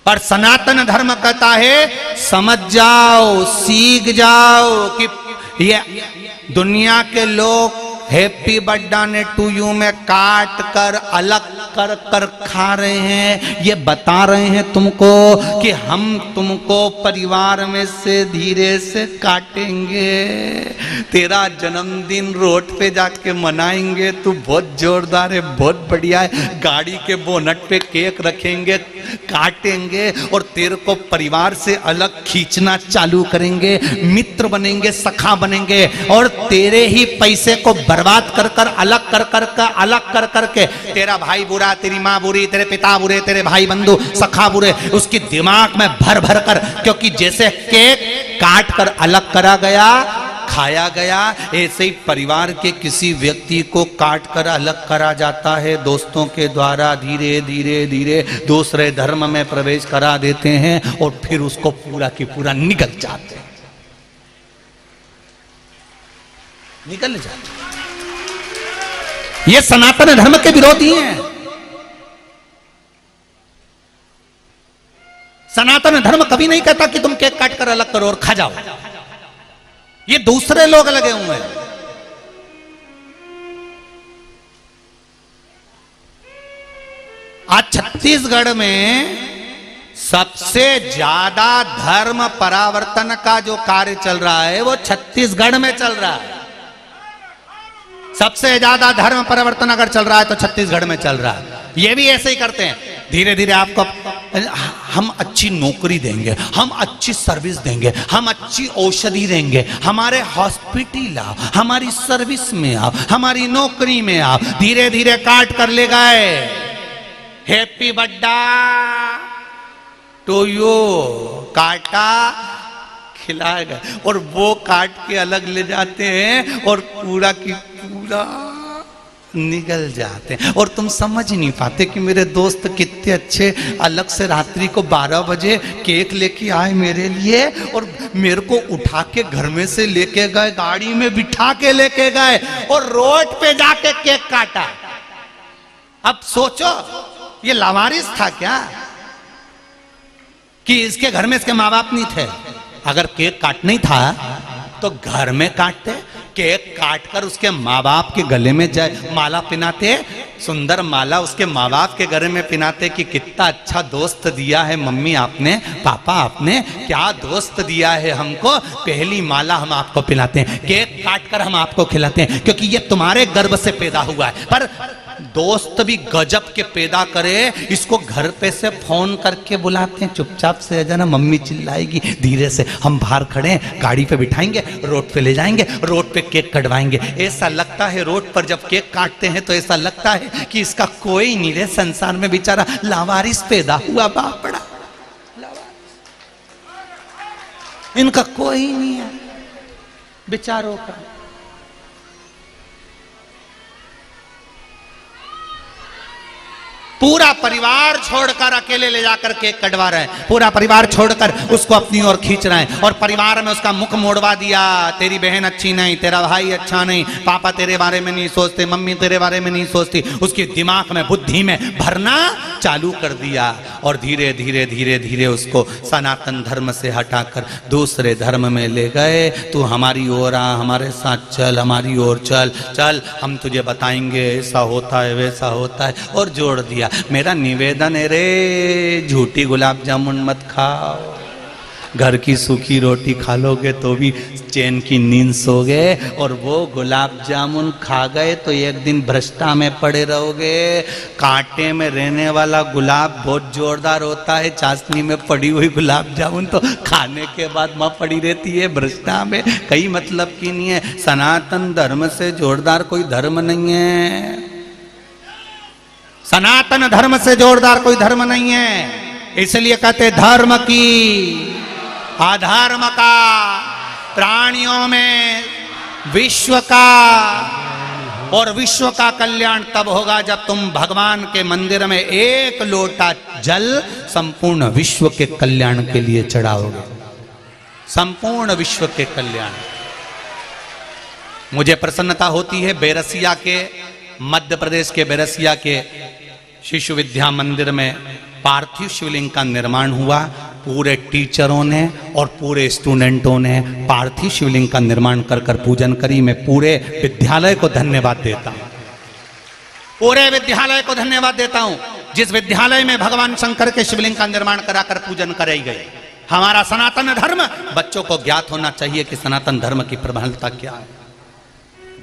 पर सनातन धर्म कहता है समझ जाओ, सीख जाओ कि ये दुनिया के लोग हैप्पी बर्थडे टू यू में काट कर अलग कर कर खा रहे हैं। ये बता रहे हैं तुमको कि हम तुमको परिवार में से धीरे से काटेंगे, तेरा जन्मदिन रोड पे जाके मनाएंगे, तू बहुत जोरदार है, बहुत बढ़िया है, गाड़ी के बोनट पे केक रखेंगे, काटेंगे और तेरे को परिवार से अलग खींचना चालू करेंगे, मित्र बनेंगे, सखा बनेंगे और तेरे ही पैसे को बर्बाद कर कर अलग कर कर के तेरा भाई बुरा, तेरी माँ बुरी, तेरे पिता बुरे, तेरे भाई बंधु सखा बुरे, उसकी दिमाग में भर भर कर, क्योंकि जैसे केक काट कर अलग करा गया, खाया गया, ऐसे ही परिवार के किसी व्यक्ति को काट कर अलग करा जाता है। दोस्तों के द्वारा धीरे धीरे धीरे दूसरे धर्म में प्रवेश करा देते हैं और फिर उसको पूरा की पूरा निगल जाते हैं, निकल जाते। ये सनातन धर्म के विरोधी हैं। सनातन धर्म कभी नहीं कहता कि तुम केक काट कर अलग करो और खा जाओ। ये दूसरे लोग लगे हुए हैं। आज छत्तीसगढ़ में सबसे ज्यादा धर्म परावर्तन का जो कार्य चल रहा है वो छत्तीसगढ़ में चल रहा है। सबसे ज्यादा धर्म परिवर्तन अगर चल रहा है तो छत्तीसगढ़ में चल रहा है। ये भी ऐसे ही करते हैं, धीरे धीरे आपको हम अच्छी नौकरी देंगे, हम अच्छी सर्विस देंगे, हम अच्छी औषधि देंगे, हमारे हॉस्पिटल आओ, हमारी सर्विस में आओ, हमारी नौकरी में आओ। धीरे धीरे काट कर ले गए, हैप्पी बर्थडे टू यू, काटा खिलाएगा, और वो काट के अलग ले जाते हैं और पूरा की पूरा निकल जाते हैं। और तुम समझ नहीं पाते कि मेरे दोस्त कितने अच्छे, अलग से रात्रि को 12 बजे केक लेके आए मेरे लिए, और मेरे को उठा के घर में से लेके गए, गाड़ी में बिठा के लेके गए और रोड पे जाके केक काटा। अब सोचो ये लावारिस था क्या कि इसके घर में इसके माँ बाप नहीं थे? अगर केक काटना ही था तो घर में काटते, केक काट कर उसके माँ बाप के गले में जाए माला पहनाते, सुंदर माला उसके माँ बाप के गले में पहनाते कि कितना अच्छा दोस्त दिया है मम्मी आपने, पापा आपने, क्या दोस्त दिया है हमको, पहली माला हम आपको पहनाते हैं, केक काट कर हम आपको खिलाते हैं, क्योंकि ये तुम्हारे गर्भ से पैदा हुआ है। पर दोस्त भी गजब के पैदा करे, इसको घर पे से फोन करके बुलाते हैं, चुपचाप से जाना, मम्मी चिल्लाएगी, धीरे से हम बाहर खड़े हैं, गाड़ी पे बिठाएंगे, रोड पे ले जाएंगे, रोड पे केक कटवाएंगे। ऐसा लगता है रोड पर जब केक काटते हैं तो ऐसा लगता है कि इसका कोई नहीं रहे संसार में, बेचारा लावारिस पैदा हुआ, बापड़ा इनका कोई नहीं है बेचारों का। पूरा परिवार छोड़कर अकेले ले जाकर केक कटवा रहे हैं, पूरा परिवार छोड़कर उसको अपनी ओर खींच रहे हैं, और परिवार में उसका मुख मोड़वा दिया, तेरी बहन अच्छी नहीं, तेरा भाई अच्छा नहीं, पापा तेरे बारे में नहीं सोचते, मम्मी तेरे बारे में नहीं सोचती, उसके दिमाग में बुद्धि में भरना चालू कर दिया। और धीरे धीरे धीरे धीरे उसको सनातन धर्म से हटाकर दूसरे धर्म में ले गए। तू हमारी ओर आ, हमारे साथ चल, हमारी ओर चल, चल हम तुझे बताएंगे ऐसा होता है वैसा होता है, और जोड़ दिया। मेरा निवेदन है रे, झूठी गुलाब जामुन मत खाओ, घर की सूखी रोटी खा लोगे तो भी चैन की नींद सोगे, और वो गुलाब जामुन खा गए तो एक दिन भ्रष्टा में पड़े रहोगे। कांटे में रहने वाला गुलाब बहुत जोरदार होता है, चाशनी में पड़ी हुई गुलाब जामुन तो खाने के बाद मां पड़ी रहती है भ्रष्टा में, कई मतलब की नहीं है। सनातन धर्म से जोरदार कोई धर्म नहीं है, सनातन धर्म से जोरदार कोई धर्म नहीं है। इसलिए कहते धर्म की अधर्म का, प्राणियों में विश्व का, और विश्व का कल्याण तब होगा जब तुम भगवान के मंदिर में एक लोटा जल संपूर्ण विश्व के कल्याण के लिए चढ़ाओगे, संपूर्ण विश्व के कल्याण। मुझे प्रसन्नता होती है बेरसिया के, मध्य प्रदेश के बेरसिया के शिशु विद्या मंदिर में पार्थिव शिवलिंग का निर्माण हुआ। पूरे टीचरों ने और पूरे स्टूडेंटों ने पार्थिव शिवलिंग का निर्माण कर कर पूजन करी। मैं पूरे विद्यालय को धन्यवाद देता हूं, पूरे विद्यालय को धन्यवाद देता हूं, जिस विद्यालय में भगवान शंकर के शिवलिंग का निर्माण कराकर पूजन कराई गई। हमारा सनातन धर्म, बच्चों को ज्ञात होना चाहिए कि सनातन धर्म की प्रबलता क्या है,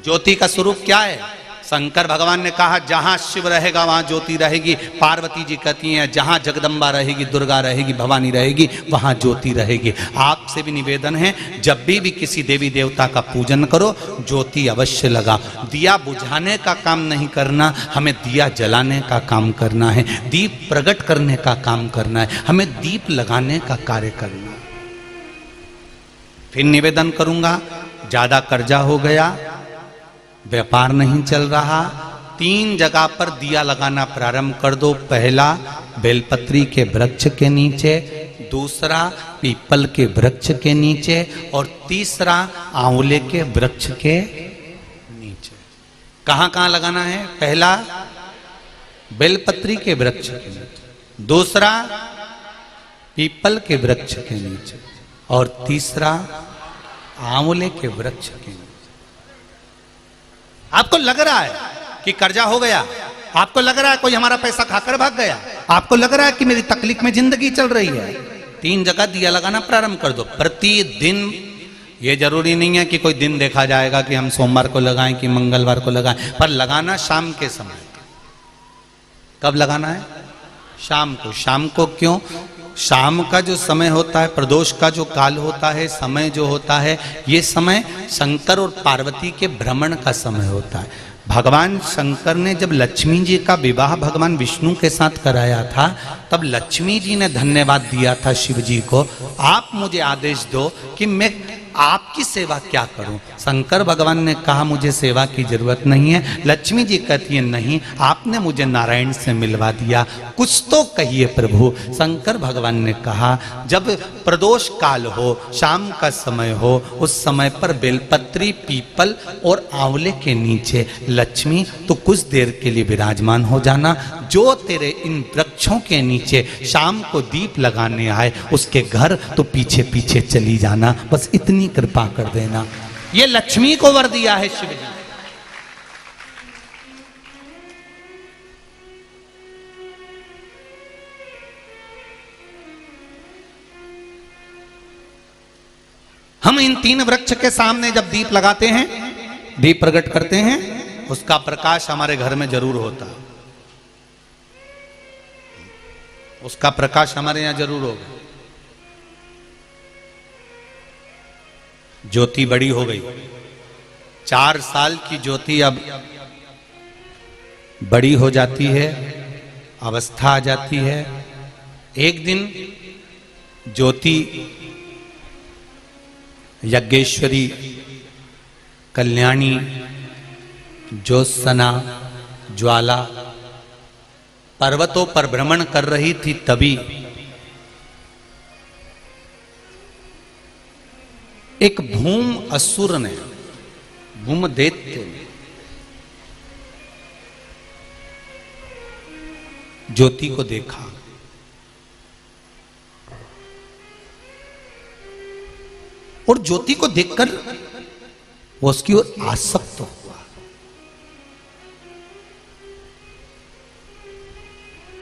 ज्योति का स्वरूप क्या है। शंकर भगवान ने कहा जहां शिव रहेगा वहां ज्योति रहेगी। पार्वती जी कहती हैं जहां जगदम्बा रहेगी, दुर्गा रहेगी, भवानी रहेगी, वहां ज्योति रहेगी। आपसे भी निवेदन है, जब भी किसी देवी देवता का पूजन करो ज्योति अवश्य लगा। दिया बुझाने का काम नहीं करना, हमें दिया जलाने का काम करना है, दीप प्रकट करने का काम करना है, हमें दीप लगाने का कार्य करना है। फिर निवेदन करूंगा, ज्यादा कर्जा हो गया, व्यापार नहीं चल रहा, 3 जगह पर दिया लगाना प्रारंभ कर दो। पहला बेलपत्री के वृक्ष के नीचे, दूसरा पीपल के वृक्ष के नीचे, और तीसरा आंवले के वृक्ष के नीचे। कहां कहां लगाना है? पहला बेलपत्री के वृक्ष के नीचे, दूसरा पीपल के वृक्ष के नीचे, और तीसरा आंवले के वृक्ष के नीचे। आपको लग रहा है कि कर्जा हो गया, आपको लग रहा है कोई हमारा पैसा खाकर भाग गया, आपको लग रहा है कि मेरी तकलीफ में जिंदगी चल रही है, 3 जगह दिया लगाना प्रारंभ कर दो प्रतिदिन। ये जरूरी नहीं है कि कोई दिन देखा जाएगा कि हम सोमवार को लगाएं कि मंगलवार को लगाएं, पर लगाना शाम के समय। कब लगाना है? शाम को। शाम को क्यों? शाम का जो समय होता है, प्रदोष का जो काल होता है, समय जो होता है, ये समय शंकर और पार्वती के भ्रमण का समय होता है। भगवान शंकर ने जब लक्ष्मी जी का विवाह भगवान विष्णु के साथ कराया था, तब लक्ष्मी जी ने धन्यवाद दिया था शिव जी को, आप मुझे आदेश दो कि मैं आपकी सेवा क्या करूं। शंकर भगवान ने कहा मुझे सेवा की जरूरत नहीं है। लक्ष्मी जी कहती है नहीं, आपने मुझे नारायण से मिलवा दिया, कुछ तो कहिए प्रभु। शंकर भगवान ने कहा जब प्रदोष काल हो, शाम का समय हो, उस समय पर बेलपत्री, पीपल और आंवले के नीचे लक्ष्मी तो कुछ देर के लिए विराजमान हो जाना। जो तेरे इन वृक्षों के नीचे शाम को दीप लगाने आए उसके घर तो पीछे पीछे चली जाना, बस इतनी कृपा कर देना। ये लक्ष्मी को वर दिया है शिव जी। हम इन 3 वृक्ष के सामने जब दीप लगाते हैं, दीप प्रकट करते हैं, उसका प्रकाश हमारे घर में जरूर होता है। उसका प्रकाश हमारे यहां जरूर होगा। ज्योति बड़ी हो गई, 4 साल की ज्योति अब बड़ी हो जाती है, अवस्था आ जाती है। एक दिन ज्योति यज्ञेश्वरी, कल्याणी, ज्योत्सना, ज्वाला पर्वतों पर भ्रमण कर रही थी, तभी एक भूम असुर ने, भूम दैत्य ने ज्योति को देखा और ज्योति को देखकर वो उसकी ओर आसक्त हुआ।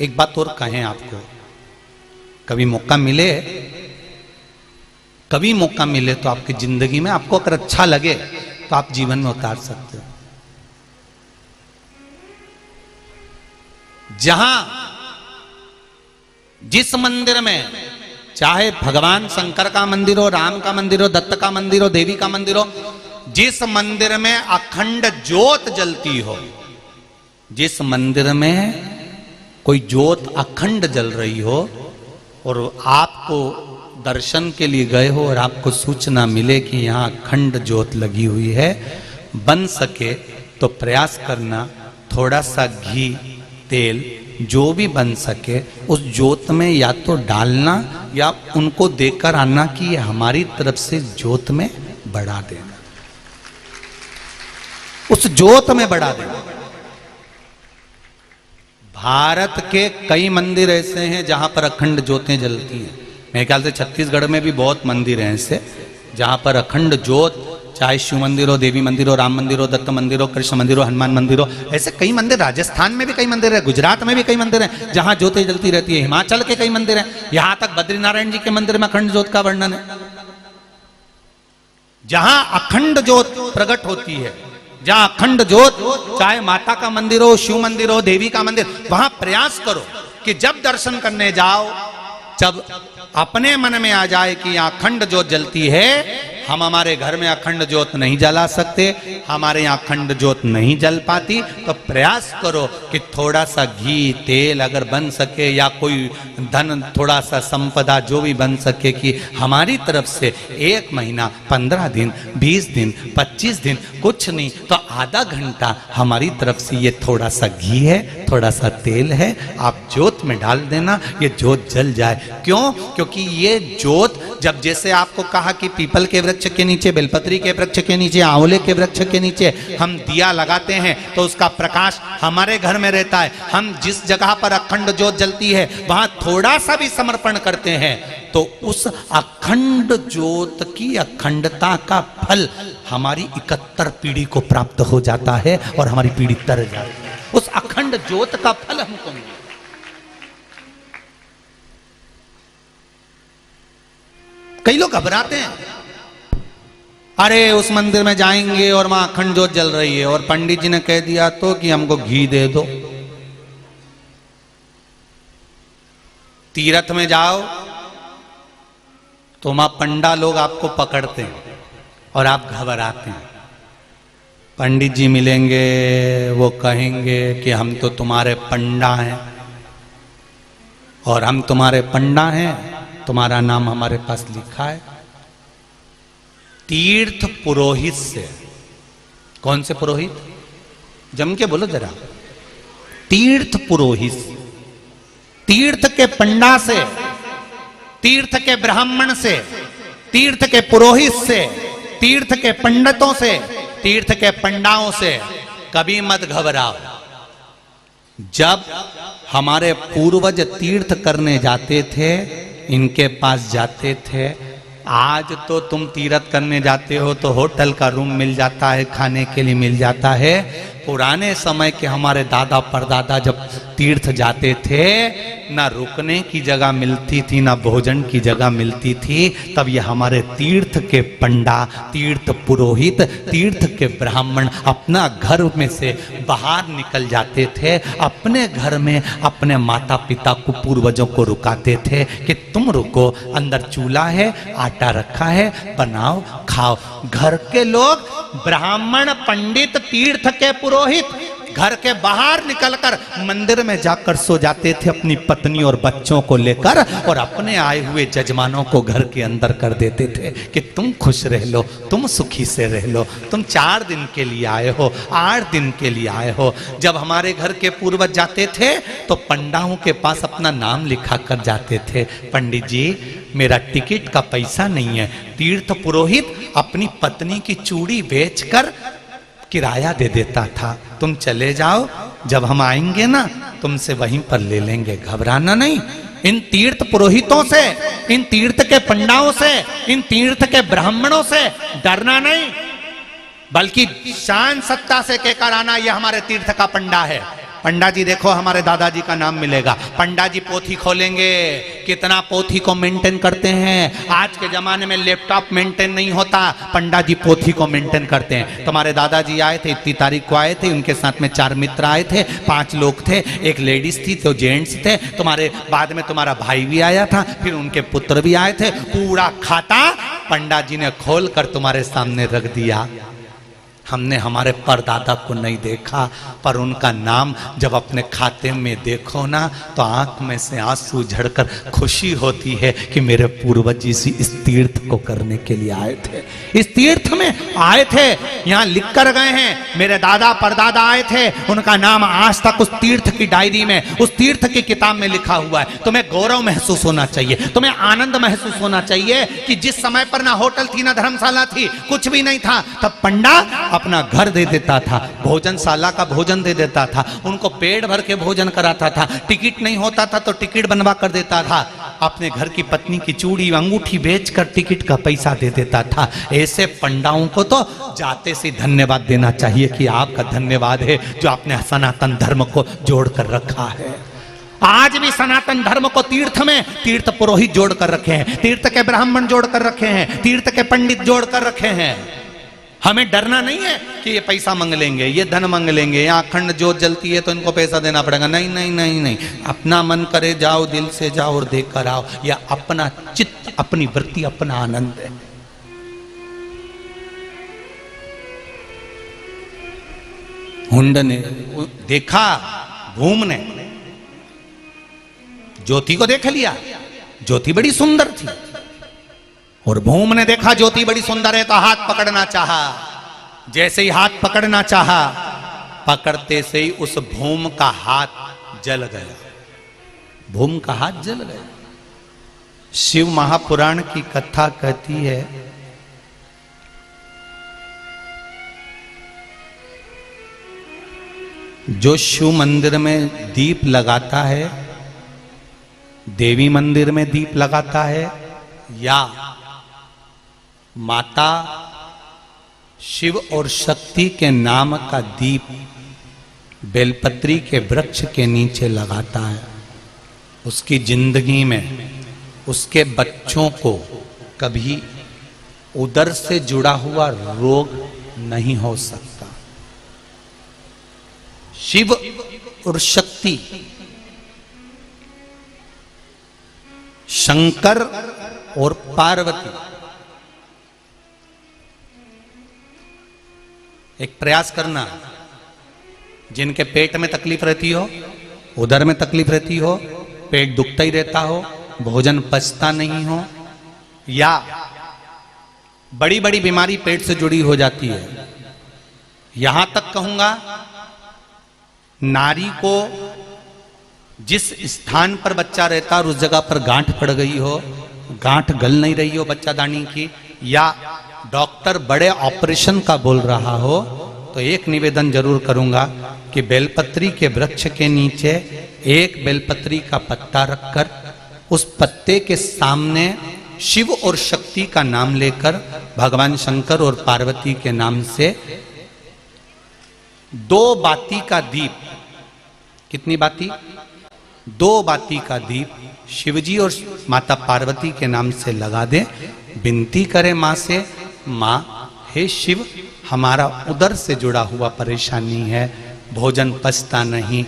एक बात और कहें आपको, कभी मौका मिले तो आपकी जिंदगी में आपको अगर अच्छा लगे तो आप जीवन में उतार सकते हो। जहां जिस मंदिर में, चाहे भगवान शंकर का मंदिर हो, राम का मंदिर हो, दत्त का मंदिर हो, देवी का मंदिर हो, जिस मंदिर में अखंड ज्योत जलती हो, जिस मंदिर में कोई ज्योत अखंड जल रही हो और आपको दर्शन के लिए गए हो और आपको सूचना मिले कि यहाँ अखंड ज्योत लगी हुई है, बन सके तो प्रयास करना थोड़ा सा घी, तेल जो भी बन सके उस ज्योत में या तो डालना या उनको देकर आना कि ये हमारी तरफ से ज्योत में बढ़ा देना, उस ज्योत में बढ़ा देना। भारत के कई मंदिर ऐसे हैं जहां पर अखंड ज्योतें जलती हैं। मेरे ख्याल से छत्तीसगढ़ में भी बहुत मंदिर हैं ऐसे जहां पर अखंड ज्योत, चाहे शिव मंदिर हो, देवी मंदिर हो, राम मंदिर हो, दत्त मंदिर हो, कृष्ण मंदिर हो, हनुमान मंदिर हो, ऐसे कई मंदिर। राजस्थान में भी कई मंदिर है, गुजरात में भी कई मंदिर हैं जहां ज्योतें जलती रहती है। हिमाचल के कई मंदिर हैं, यहां तक बद्रीनारायण जी के मंदिर में अखंड ज्योत का वर्णन है। जहां अखंड ज्योत प्रकट होती है, जहां अखंड ज्योत, चाहे माता का मंदिर हो, शिव मंदिर हो, देवी का मंदिर, वहां प्रयास करो कि जब दर्शन करने जाओ, जब अपने मन में आ जाए कि यहाँ अखंड ज्योत जलती है, हम हमारे घर में अखंड ज्योत नहीं जला सकते, हमारे यहाँ अखंड ज्योत नहीं जल पाती, तो प्रयास करो कि थोड़ा सा घी, तेल अगर बन सके या कोई धन, थोड़ा सा संपदा जो भी बन सके, कि हमारी तरफ से 1 महीना, 15 दिन, 20 दिन, 25 दिन, कुछ नहीं तो आधा घंटा हमारी तरफ से ये थोड़ा सा घी है, थोड़ा सा तेल है, आप ज्योत में डाल देना, ये ज्योत जल जाए। क्यों? क्योंकि ये ज्योत, जब जैसे आपको कहा कि पीपल के वृक्ष के नीचे, बेलपत्री के वृक्ष के नीचे, आंवले के वृक्ष के नीचे हम दिया लगाते हैं तो उसका प्रकाश हमारे घर में रहता है। हम जिस जगह पर अखंड ज्योत जलती है वहां थोड़ा सा भी समर्पण करते हैं तो उस अखंड ज्योत की अखंडता का फल हमारी 71 पीढ़ी को प्राप्त हो जाता है और हमारी पीढ़ी तर जाती है। उस अखंड ज्योत का फल हमको मिले। कई लोग घबराते हैं, अरे उस मंदिर में जाएंगे और वहां अखंड ज्योत जल रही है और पंडित जी ने कह दिया तो कि हमको घी दे दो। तीर्थ में जाओ तो वहां पंडा लोग आपको पकड़ते हैं और आप घबराते हैं। पंडित जी मिलेंगे, वो कहेंगे कि हम तो तुम्हारे पंडा हैं और हम तुम्हारे पंडा हैं, तुम्हारा नाम हमारे पास लिखा है। तीर्थ पुरोहित से, कौन से पुरोहित, जम के बोलो जरा, तीर्थ पुरोहित, तीर्थ के पंडा से, तीर्थ के ब्राह्मण से, तीर्थ के पुरोहित से, तीर्थ के पंडितों से, तीर्थ के पंडाओं से कभी मत घबराओ। जब हमारे पूर्वज तीर्थ करने जाते थे, इनके पास जाते थे। आज तो तुम तीर्थ करने जाते हो तो होटल का रूम मिल जाता है, खाने के लिए मिल जाता है। पुराने समय के हमारे दादा परदादा जब तीर्थ जाते थे, ना रुकने की जगह मिलती थी, ना भोजन की जगह मिलती थी। तब ये हमारे तीर्थ के पंडा, तीर्थ पुरोहित, तीर्थ के ब्राह्मण अपना घर में से बाहर निकल जाते थे। अपने घर में अपने माता पिता को, पूर्वजों को रुकाते थे कि तुम रुको, अंदर चूल्हा है, आटा रखा है, बनाओ खाओ। घर के लोग, ब्राह्मण, पंडित, तीर्थ के पुरोहित घर के बाहर निकलकर मंदिर में जाकर सो जाते थे अपनी पत्नी और बच्चों को लेकर, और अपने आए हुए जजमानों को घर के अंदर कर देते थे कि तुम खुश रह लो, तुम सुखी से रह लो, तुम 4 दिन के लिए आए हो, 8 दिन के लिए आए हो। जब हमारे घर के पूर्वज जाते थे तो पंडाओं के पास अपना नाम लिखा कर जाते थे, पंडित जी मेरा टिकट का पैसा नहीं है। तीर्थ पुरोहित अपनी पत्नी की चूड़ी बेचकर किराया दे देता था, तुम चले जाओ, जब हम आएंगे ना तुमसे वहीं पर ले लेंगे, घबराना नहीं। इन तीर्थ पुरोहितों से, इन तीर्थ के पंडाओं से, इन तीर्थ के ब्राह्मणों से डरना नहीं, बल्कि शान सत्ता से कहकर आना यह हमारे तीर्थ का पंडा है। पंडा जी देखो हमारे दादाजी का नाम मिलेगा। पंडा जी पोथी खोलेंगे, कितना पोथी को मेंटेन करते हैं। आज के जमाने में लैपटॉप मेंटेन नहीं होता, पंडा जी पोथी को मेंटेन करते हैं। तुम्हारे दादाजी आए थे, इतनी तारीख को आए थे, उनके साथ में 4 मित्र आए थे, 5 लोग थे, एक लेडीज थी, तो जेंट्स थे। तुम्हारे बाद में तुम्हारा भाई भी आया था, फिर उनके पुत्र भी आए थे। पूरा खाता पंडा जी ने खोल कर तुम्हारे सामने रख दिया। हमने हमारे परदादा को नहीं देखा, पर उनका नाम जब अपने खाते में देखो ना तो आंख में से आंसू झड़कर खुशी होती है कि मेरे पूर्वज जी इस तीर्थ को करने के लिए आए थे, इस तीर्थ में आए थे, यहाँ लिख कर गए हैं। मेरे दादा परदादा आए थे, उनका नाम आज तक उस तीर्थ की डायरी में, उस तीर्थ की किताब में लिखा हुआ है। तुम्हें गौरव महसूस होना चाहिए, तुम्हें आनंद महसूस होना चाहिए कि जिस समय पर ना होटल थी, ना धर्मशाला थी, कुछ भी नहीं था, तब पंडा अपना घर दे देता था, भोजनशाला का भोजन दे देता था, उनको पेट भर के भोजन कराता था। टिकट नहीं होता था तो टिकट बनवा कर देता था। अपने घर की पत्नी की चूड़ी अंगूठी बेचकर टिकट का पैसा दे देता था। ऐसे पंडाओं को तो जाते से धन्यवाद देना चाहिए कि आपका धन्यवाद है जो आपने सनातन धर्म को जोड़ कर रखा है। आज भी सनातन धर्म को तीर्थ में तीर्थ पुरोहित जोड़ कर रखे हैं, तीर्थ के ब्राह्मण जोड़ कर रखे हैं, तीर्थ के पंडित जोड़ कर रखे हैं। हमें डरना नहीं है कि ये पैसा मांग लेंगे, ये धन मांग लेंगे, यहाँ अखंड ज्योत जलती है तो इनको पैसा देना पड़ेगा। नहीं नहीं नहीं नहीं, अपना मन करे जाओ, दिल से जाओ और देख कर आओ। या अपना चित्त, अपनी वृत्ति, अपना आनंद है। हुंड ने देखा, भूम ने ज्योति को देख लिया, ज्योति बड़ी सुंदर थी, और भूम ने देखा ज्योति बड़ी सुंदर है तो हाथ पकड़ना चाहा। जैसे ही हाथ पकड़ना चाहा, पकड़ते से ही उस भूम का हाथ जल गया, भूम का हाथ जल गया। शिव महापुराण की कथा कहती है जो शिव मंदिर में दीप लगाता है, देवी मंदिर में दीप लगाता है, या माता शिव और शक्ति के नाम का दीप बेलपत्री के वृक्ष के नीचे लगाता है, उसकी जिंदगी में उसके बच्चों को कभी उदर से जुड़ा हुआ रोग नहीं हो सकता। शिव और शक्ति, शंकर और पार्वती, एक प्रयास करना, जिनके पेट में तकलीफ रहती हो, उदर में तकलीफ रहती हो, पेट दुखता ही रहता हो, भोजन पचता नहीं हो, या बड़ी बड़ी बीमारी पेट से जुड़ी हो जाती है। यहां तक कहूंगा, नारी को जिस स्थान पर बच्चा रहता और उस जगह पर गांठ पड़ गई हो, गांठ गल नहीं रही हो बच्चादानी की, या डॉक्टर बड़े ऑपरेशन का बोल रहा हो, तो एक निवेदन जरूर करूंगा कि बेलपत्री के वृक्ष के नीचे एक बेलपत्री का पत्ता रखकर उस पत्ते के सामने शिव और शक्ति का नाम लेकर भगवान शंकर और पार्वती के नाम से 2 बाती का दीप, कितनी बाती? 2 बाती का दीप शिवजी और माता पार्वती के नाम से लगा दें। विनती करें मां से, मां हे शिव, हमारा उदर से जुड़ा हुआ परेशानी है, भोजन पचता नहीं,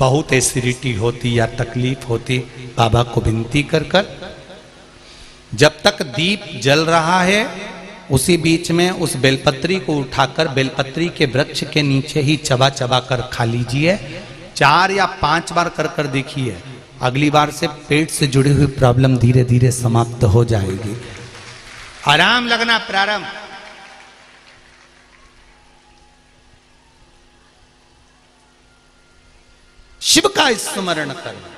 बहुत एसिडिटी होती या तकलीफ होती। बाबा को विनती कर कर जब तक दीप जल रहा है, उसी बीच में उस बेलपत्री को उठाकर बेलपत्री के वृक्ष के नीचे ही चबा चबा कर खा लीजिए। 4 या 5 बार कर कर देखिए, अगली बार से पेट से जुड़ी हुई प्रॉब्लम धीरे धीरे समाप्त हो जाएगी। आराम लगना प्रारंभ। शिव का स्मरण करना,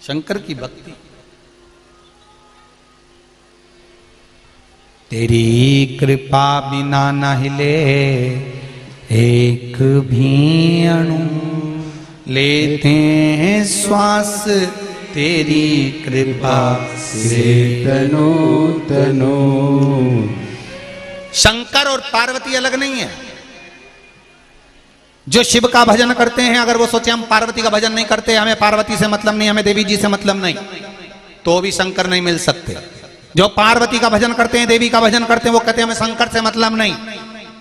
शंकर की भक्ति। तेरी कृपा बिना न हिले एक भी अणु, लेते हैं श्वास तेरी कृपा से तनो तनो। शंकर और पार्वती अलग नहीं है। जो शिव का भजन करते हैं, अगर वो सोचे हम पार्वती का भजन नहीं करते, हमें पार्वती से मतलब नहीं, हमें देवी जी से मतलब नहीं, तो भी शंकर नहीं मिल सकते। जो पार्वती का भजन करते हैं, देवी का भजन करते हैं, वो कहते हैं हमें शंकर से मतलब नहीं,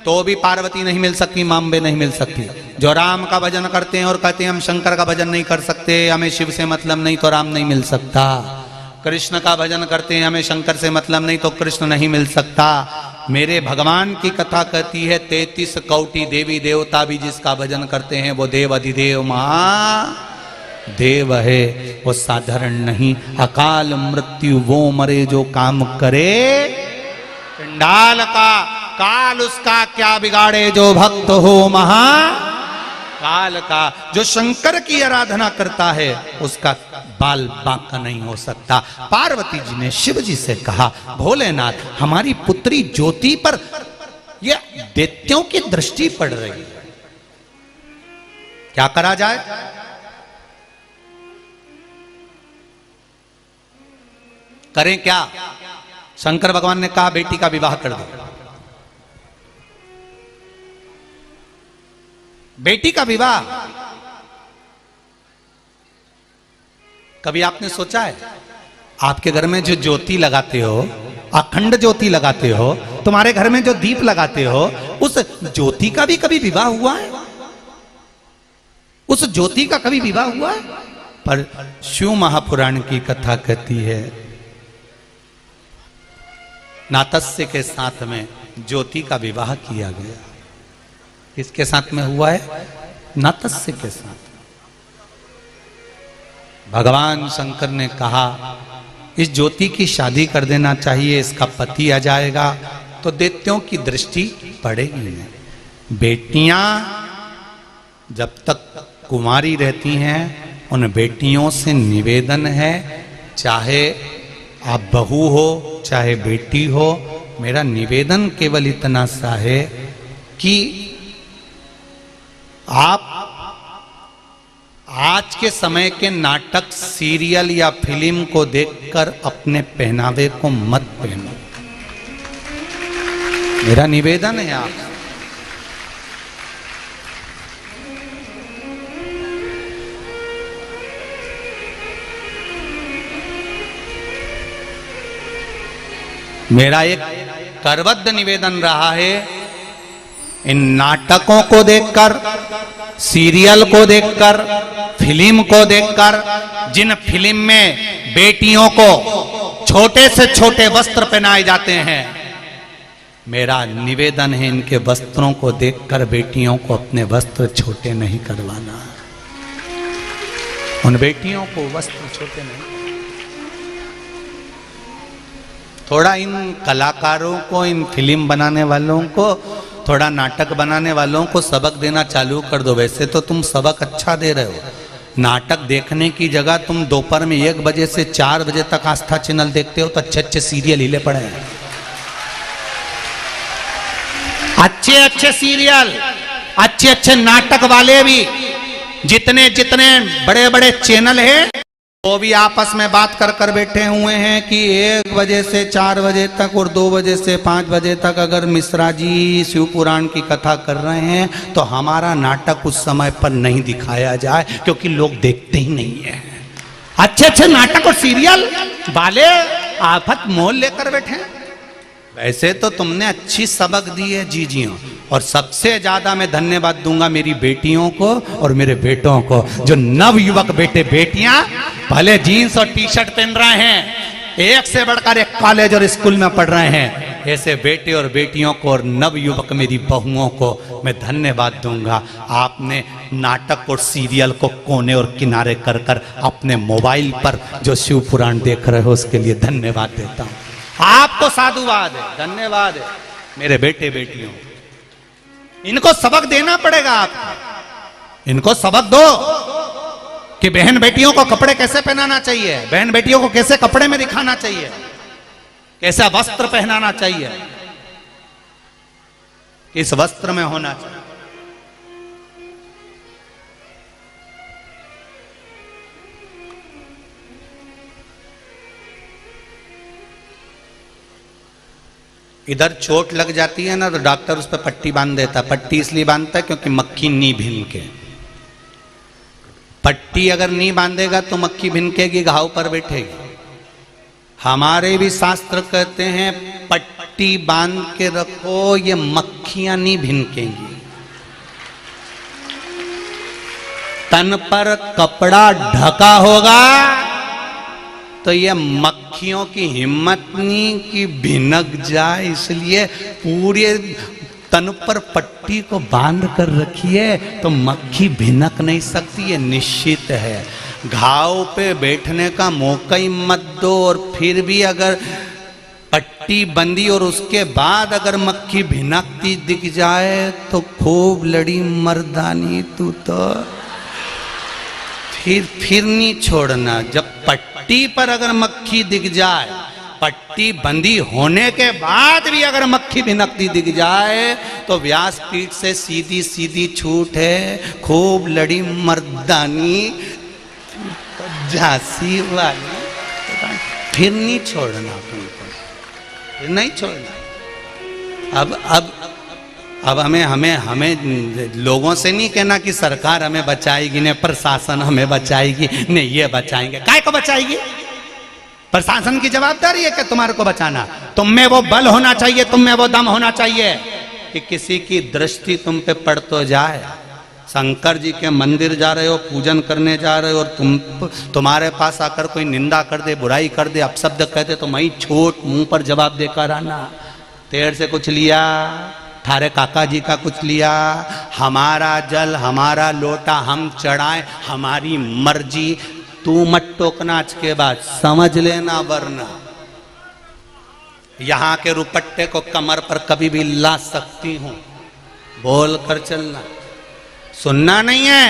तो भी पार्वती नहीं मिल सकती, मांबे नहीं मिल सकती। जो राम का भजन करते हैं और कहते हैं हम शंकर का भजन नहीं कर सकते, हमें शिव से मतलब नहीं, तो राम नहीं मिल सकता। कृष्ण का भजन करते हैं, हमें शंकर से मतलब नहीं, तो कृष्ण नहीं मिल सकता। मेरे भगवान की कथा कहती है 33 कोटि देवी देवता भी जिसका भजन करते हैं वो देव अधिदेव महादेव है, वो साधारण नहीं। अकाल मृत्यु वो मरे जो काम करे, चंडाल का काल उसका क्या बिगाड़े जो भक्त हो महाकाल का। जो शंकर की आराधना करता है उसका बाल बांका नहीं हो सकता। पार्वती जी ने शिव जी से कहा, भोलेनाथ हमारी पुत्री ज्योति पर ये दैत्यों की दृष्टि पड़ रही है, क्या करा जाए? करें क्या? शंकर भगवान ने कहा बेटी का विवाह कर दो। बेटी का विवाह कभी आपने सोचा है? आपके घर में जो ज्योति लगाते हो, अखंड ज्योति लगाते हो, तुम्हारे घर में जो दीप लगाते हो, उस ज्योति का भी कभी विवाह हुआ है? उस ज्योति का कभी विवाह हुआ है? पर शिव महापुराण की कथा कहती है नातस्य के साथ में ज्योति का विवाह किया गया। किसके साथ में हुआ है? नातस्य के साथ। भगवान शंकर ने कहा इस ज्योति की शादी कर देना चाहिए, इसका पति आ जाएगा तो दैत्यों की दृष्टि पड़ेगी नहीं। बेटियां जब तक कुंवारी रहती हैं, उन बेटियों से निवेदन है, चाहे आप बहू हो चाहे बेटी हो, मेरा निवेदन केवल इतना सा है कि आप आज के समय के नाटक, सीरियल या फिल्म को देखकर अपने पहनावे को मत पहनो। मेरा निवेदन है आप। मेरा एक करबद्ध निवेदन रहा है, इन नाटकों को देखकर, सीरियल को देखकर, फिल्म को देखकर, जिन फिल्म में बेटियों को छोटे से छोटे वस्त्र पहनाए जाते हैं, मेरा निवेदन है इनके वस्त्रों को देखकर बेटियों को अपने वस्त्र छोटे नहीं करवाना। उन बेटियों को वस्त्र छोटे नहीं। थोड़ा इन कलाकारों को, इन फिल्म बनाने वालों को, थोड़ा नाटक बनाने वालों को सबक देना चालू कर दो। वैसे तो तुम सबक अच्छा दे रहे हो। नाटक देखने की जगह तुम दोपहर में 1 बजे से 4 बजे तक आस्था चैनल देखते हो, तो अच्छे अच्छे सीरियल हिले पड़े हैं, अच्छे अच्छे सीरियल, अच्छे अच्छे नाटक वाले भी जितने जितने बड़े बड़े चैनल हैं, वो भी आपस में बात कर कर बैठे हुए हैं कि 1 बजे से 4 बजे तक और 2 बजे से 5 बजे तक अगर मिश्रा जी शिव पुराण की कथा कर रहे हैं तो हमारा नाटक उस समय पर नहीं दिखाया जाए, क्योंकि लोग देखते ही नहीं है। अच्छे अच्छे नाटक और सीरियल वाले आफत मोल लेकर बैठे हैं। वैसे तो तुमने अच्छी सबक दी है जीजियों, और सबसे ज्यादा मैं धन्यवाद दूंगा मेरी बेटियों को और मेरे बेटों को, जो नव युवक बेटे बेटियां भले जीन्स और टी शर्ट पहन रहे हैं, एक से बढ़कर एक कॉलेज और स्कूल में पढ़ रहे हैं, ऐसे बेटे और बेटियों को और नव युवक मेरी बहुओं को मैं धन्यवाद दूंगा। आपने नाटक और सीरियल को कोने और किनारे कर कर अपने मोबाइल पर जो शिव पुराण देख रहे हो उसके लिए धन्यवाद देता हूं। आपको साधुवाद है, धन्यवाद है मेरे बेटे बेटियों। इनको सबक देना पड़ेगा, आपको इनको सबक दो कि बहन बेटियों को कपड़े कैसे पहनाना चाहिए, बहन बेटियों को कैसे कपड़े में दिखाना चाहिए, कैसा वस्त्र पहनाना चाहिए, किस वस्त्र में होना चाहिए। इधर चोट लग जाती है ना, तो डॉक्टर उस पर पट्टी बांध देता। पट्टी इसलिए बांधता है क्योंकि मक्खी नहीं भिनके। पट्टी अगर नहीं बांधेगा तो मक्खी भिनकेगी, घाव पर बैठेगी। हमारे भी शास्त्र कहते हैं पट्टी बांध के रखो, ये मक्खियां नहीं भिनकेंगी। तन पर कपड़ा ढका होगा तो ये मक्खियों की हिम्मत नहीं कि भिनक जाए, इसलिए पूरे तन पर पट्टी को बांध कर रखिए तो मक्खी भिनक नहीं सकती, ये निश्चित है। घाव पे बैठने का मौका ही मत दो, और फिर भी अगर पट्टी बंदी और उसके बाद अगर मक्खी भिनकती दिख जाए तो खूब लड़ी मर्दानी तू तो फिर नहीं छोड़ना। जब पट्टी पर अगर मक्खी दिख जाए, पट्टी बंदी होने के बाद भी अगर मक्खी भिनकती दिख जाए तो व्यासपीठ से सीधी सीधी छूट है, खूब लड़ी मर्दानी झांसी वाली, फिर नहीं छोड़ना तुमको, फिर नहीं छोड़ना। अब हमें लोगों से नहीं कहना कि सरकार हमें बचाएगी, ने प्रशासन हमें बचाएगी, ने ये बचाएंगे। काय को बचाएगी? प्रशासन की जवाबदारी है कि तुम्हारे को बचाना। तुम में वो बल होना चाहिए, तुम में वो दम होना चाहिए कि किसी की दृष्टि तुम पे पड़ तो जाए। शंकर जी के मंदिर जा रहे हो, पूजन करने जा रहे हो, और तुम्हारे पास आकर कोई निंदा कर दे, बुराई कर दे, अपशब्द कह दे, तो मैं छोट मुंह पर जवाब देकर आना। तेर से कुछ लिया, थारे काका जी का कुछ लिया, हमारा जल हमारा लोटा हम चढ़ाए, हमारी मर्जी, तू मत टोकना। आज के बाद समझ लेना, वरना यहां के रुपट्टे को कमर पर कभी भी ला सकती हूं, बोल कर चलना। सुनना नहीं है,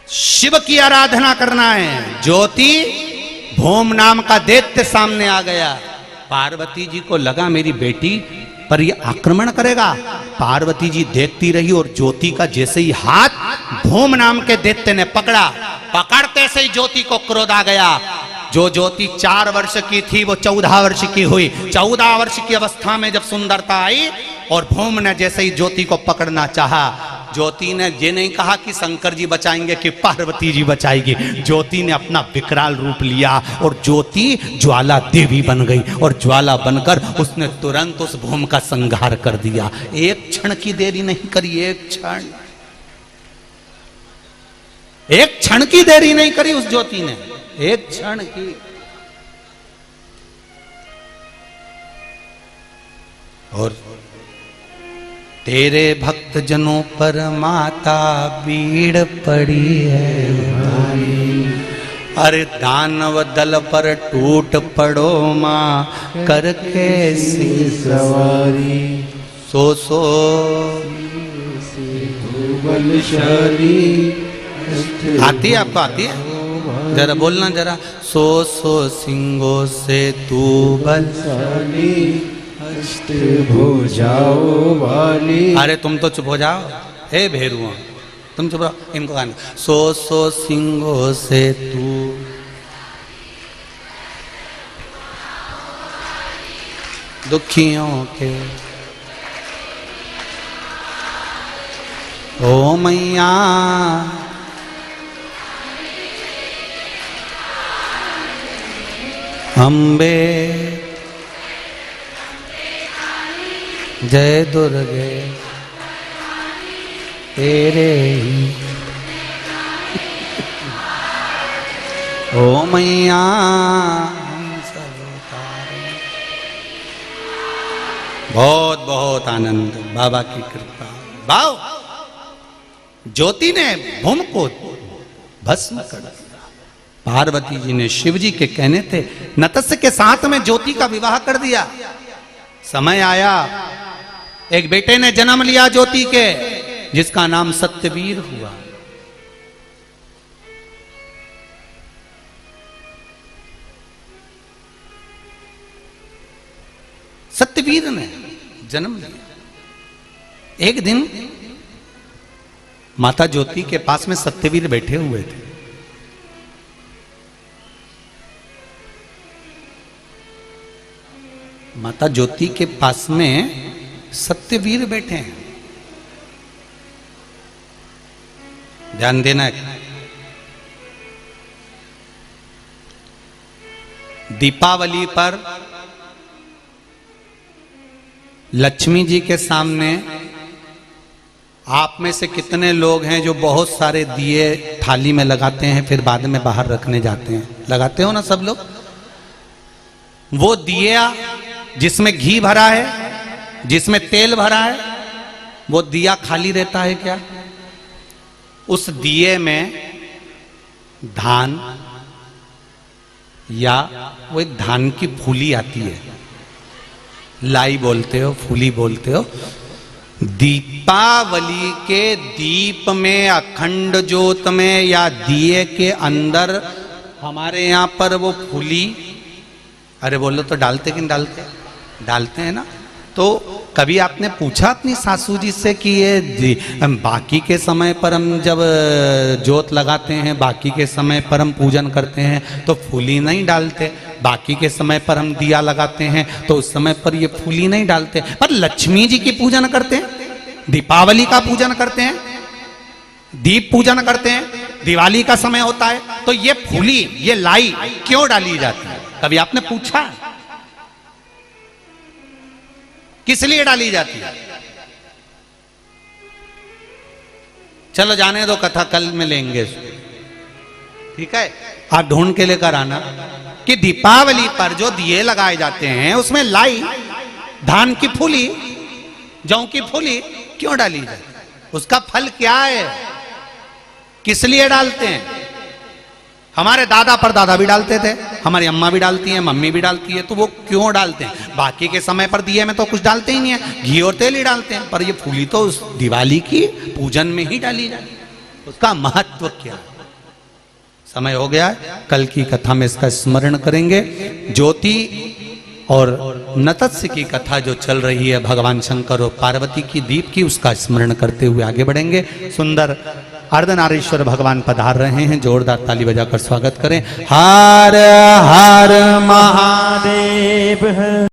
शिव की आराधना करना है। ज्योति भूम नाम का दैत्य सामने आ गया। पार्वती जी को लगा मेरी बेटी पर ये आक्रमण करेगा। पार्वती जी देखती रही और ज्योति का जैसे ही हाथ भूम नाम के दैत्य ने पकड़ा, पकड़ते से ही ज्योति को क्रोध आ गया। जो ज्योति 4 वर्ष की थी वो 14 वर्ष की हुई। 14 वर्ष की अवस्था में जब सुंदरता आई और भूम ने जैसे ही ज्योति को पकड़ना चाहा, ज्योति ने ये नहीं कहा कि शंकर जी बचाएंगे कि पार्वती जी बचाएगी। ज्योति ने अपना विकराल रूप लिया और ज्योति ज्वाला देवी बन गई और ज्वाला बनकर उसने तुरंत उस भूमि का संहार कर दिया। एक क्षण की देरी नहीं करी, एक क्षण की देरी नहीं करी उस ज्योति ने, एक क्षण की। और तेरे भक्त जनों पर माता भीड़ पड़ी है भाई, अरे दानव दल पर टूट पड़ो माँ करके सी सवारी, सो बलशाली। आती है आपको, आती है? जरा बोलना जरा। सो सिंगों से तू बलशाली, अष्ट भुजाओं वाली। अरे तुम तो चुप हो जाओ, हे भेरुआ तुम चुप रहो, इनको गाना। सो सिंगों से तू दुखियों के, ओ मैया अम्बे जय दुर्गे तेरे ही, ओ मैया हम सब उतारे। बहुत बहुत आनंद, बाबा की कृपा। भाव ज्योति ने भूमि को भस्म कर दिया। पार्वती जी ने शिव जी के कहने थे नतस्य के साथ में ज्योति का विवाह कर दिया। समय आया, एक बेटे ने जन्म लिया ज्योति के, जिसका नाम सत्यवीर हुआ। सत्यवीर ने जन्म लिया। एक दिन माता ज्योति के पास में सत्यवीर बैठे हुए थे। माता ज्योति के पास में सत्यवीर बैठे हैं। ध्यान देना है। दीपावली पर लक्ष्मी जी के सामने आप में से कितने लोग हैं जो बहुत सारे दिए थाली में लगाते हैं फिर बाद में बाहर रखने जाते हैं? लगाते हो ना सब लोग। वो दिया जिसमें घी भरा है, जिसमें तेल भरा है, वो दिया खाली रहता है क्या? उस दिए में धान या वो एक धान की फूली आती है, लाई बोलते हो, फूली बोलते हो। दीपावली के दीप में, अखंड ज्योत में या दिए के अंदर हमारे यहाँ पर वो फूली, अरे बोलो तो डालते कि नहीं डालते? डालते हैं ना। तो कभी आपने पूछा अपनी सासू जी से कि ये बाकी के समय पर हम जब जोत लगाते हैं, बाकी के समय पर हम पूजन करते हैं तो फूली नहीं डालते, बाकी के समय पर हम दिया लगाते हैं तो उस समय पर ये फूली नहीं डालते, पर लक्ष्मी जी की पूजन करते हैं, दीपावली का पूजन करते हैं, दीप पूजन करते हैं, दिवाली का समय होता है तो ये फूली, ये लाई क्यों डाली जाती है? कभी आपने पूछा किस लिए डाली जाती है? चलो जाने दो, कथा कल में लेंगे, ठीक है। आप ढूंढ के लेकर आना कि दीपावली पर जो दिए लगाए जाते हैं उसमें लाई, धान की फूली, जौ की फूली क्यों डाली जाती है? उसका फल क्या है? किस लिए डालते हैं? हमारे दादा परदादा भी डालते थे, हमारी अम्मा भी डालती हैं, मम्मी भी डालती है, तो वो क्यों डालते हैं? बाकी के समय पर दिए में तो कुछ डालते ही नहीं है, घी और तेल ही डालते हैं, पर ये फूली तो उस दिवाली की पूजन में ही डाली जाती है। उसका महत्व क्या है? समय हो गया है, कल की कथा में इसका स्मरण करेंगे। ज्योति और नतस्य की कथा जो चल रही है, भगवान शंकर और पार्वती की दीप की, उसका स्मरण करते हुए आगे बढ़ेंगे। सुंदर अर्धनारीश्वर भगवान पधार रहे हैं, जोरदार ताली बजाकर स्वागत करें। हर हर महादेव।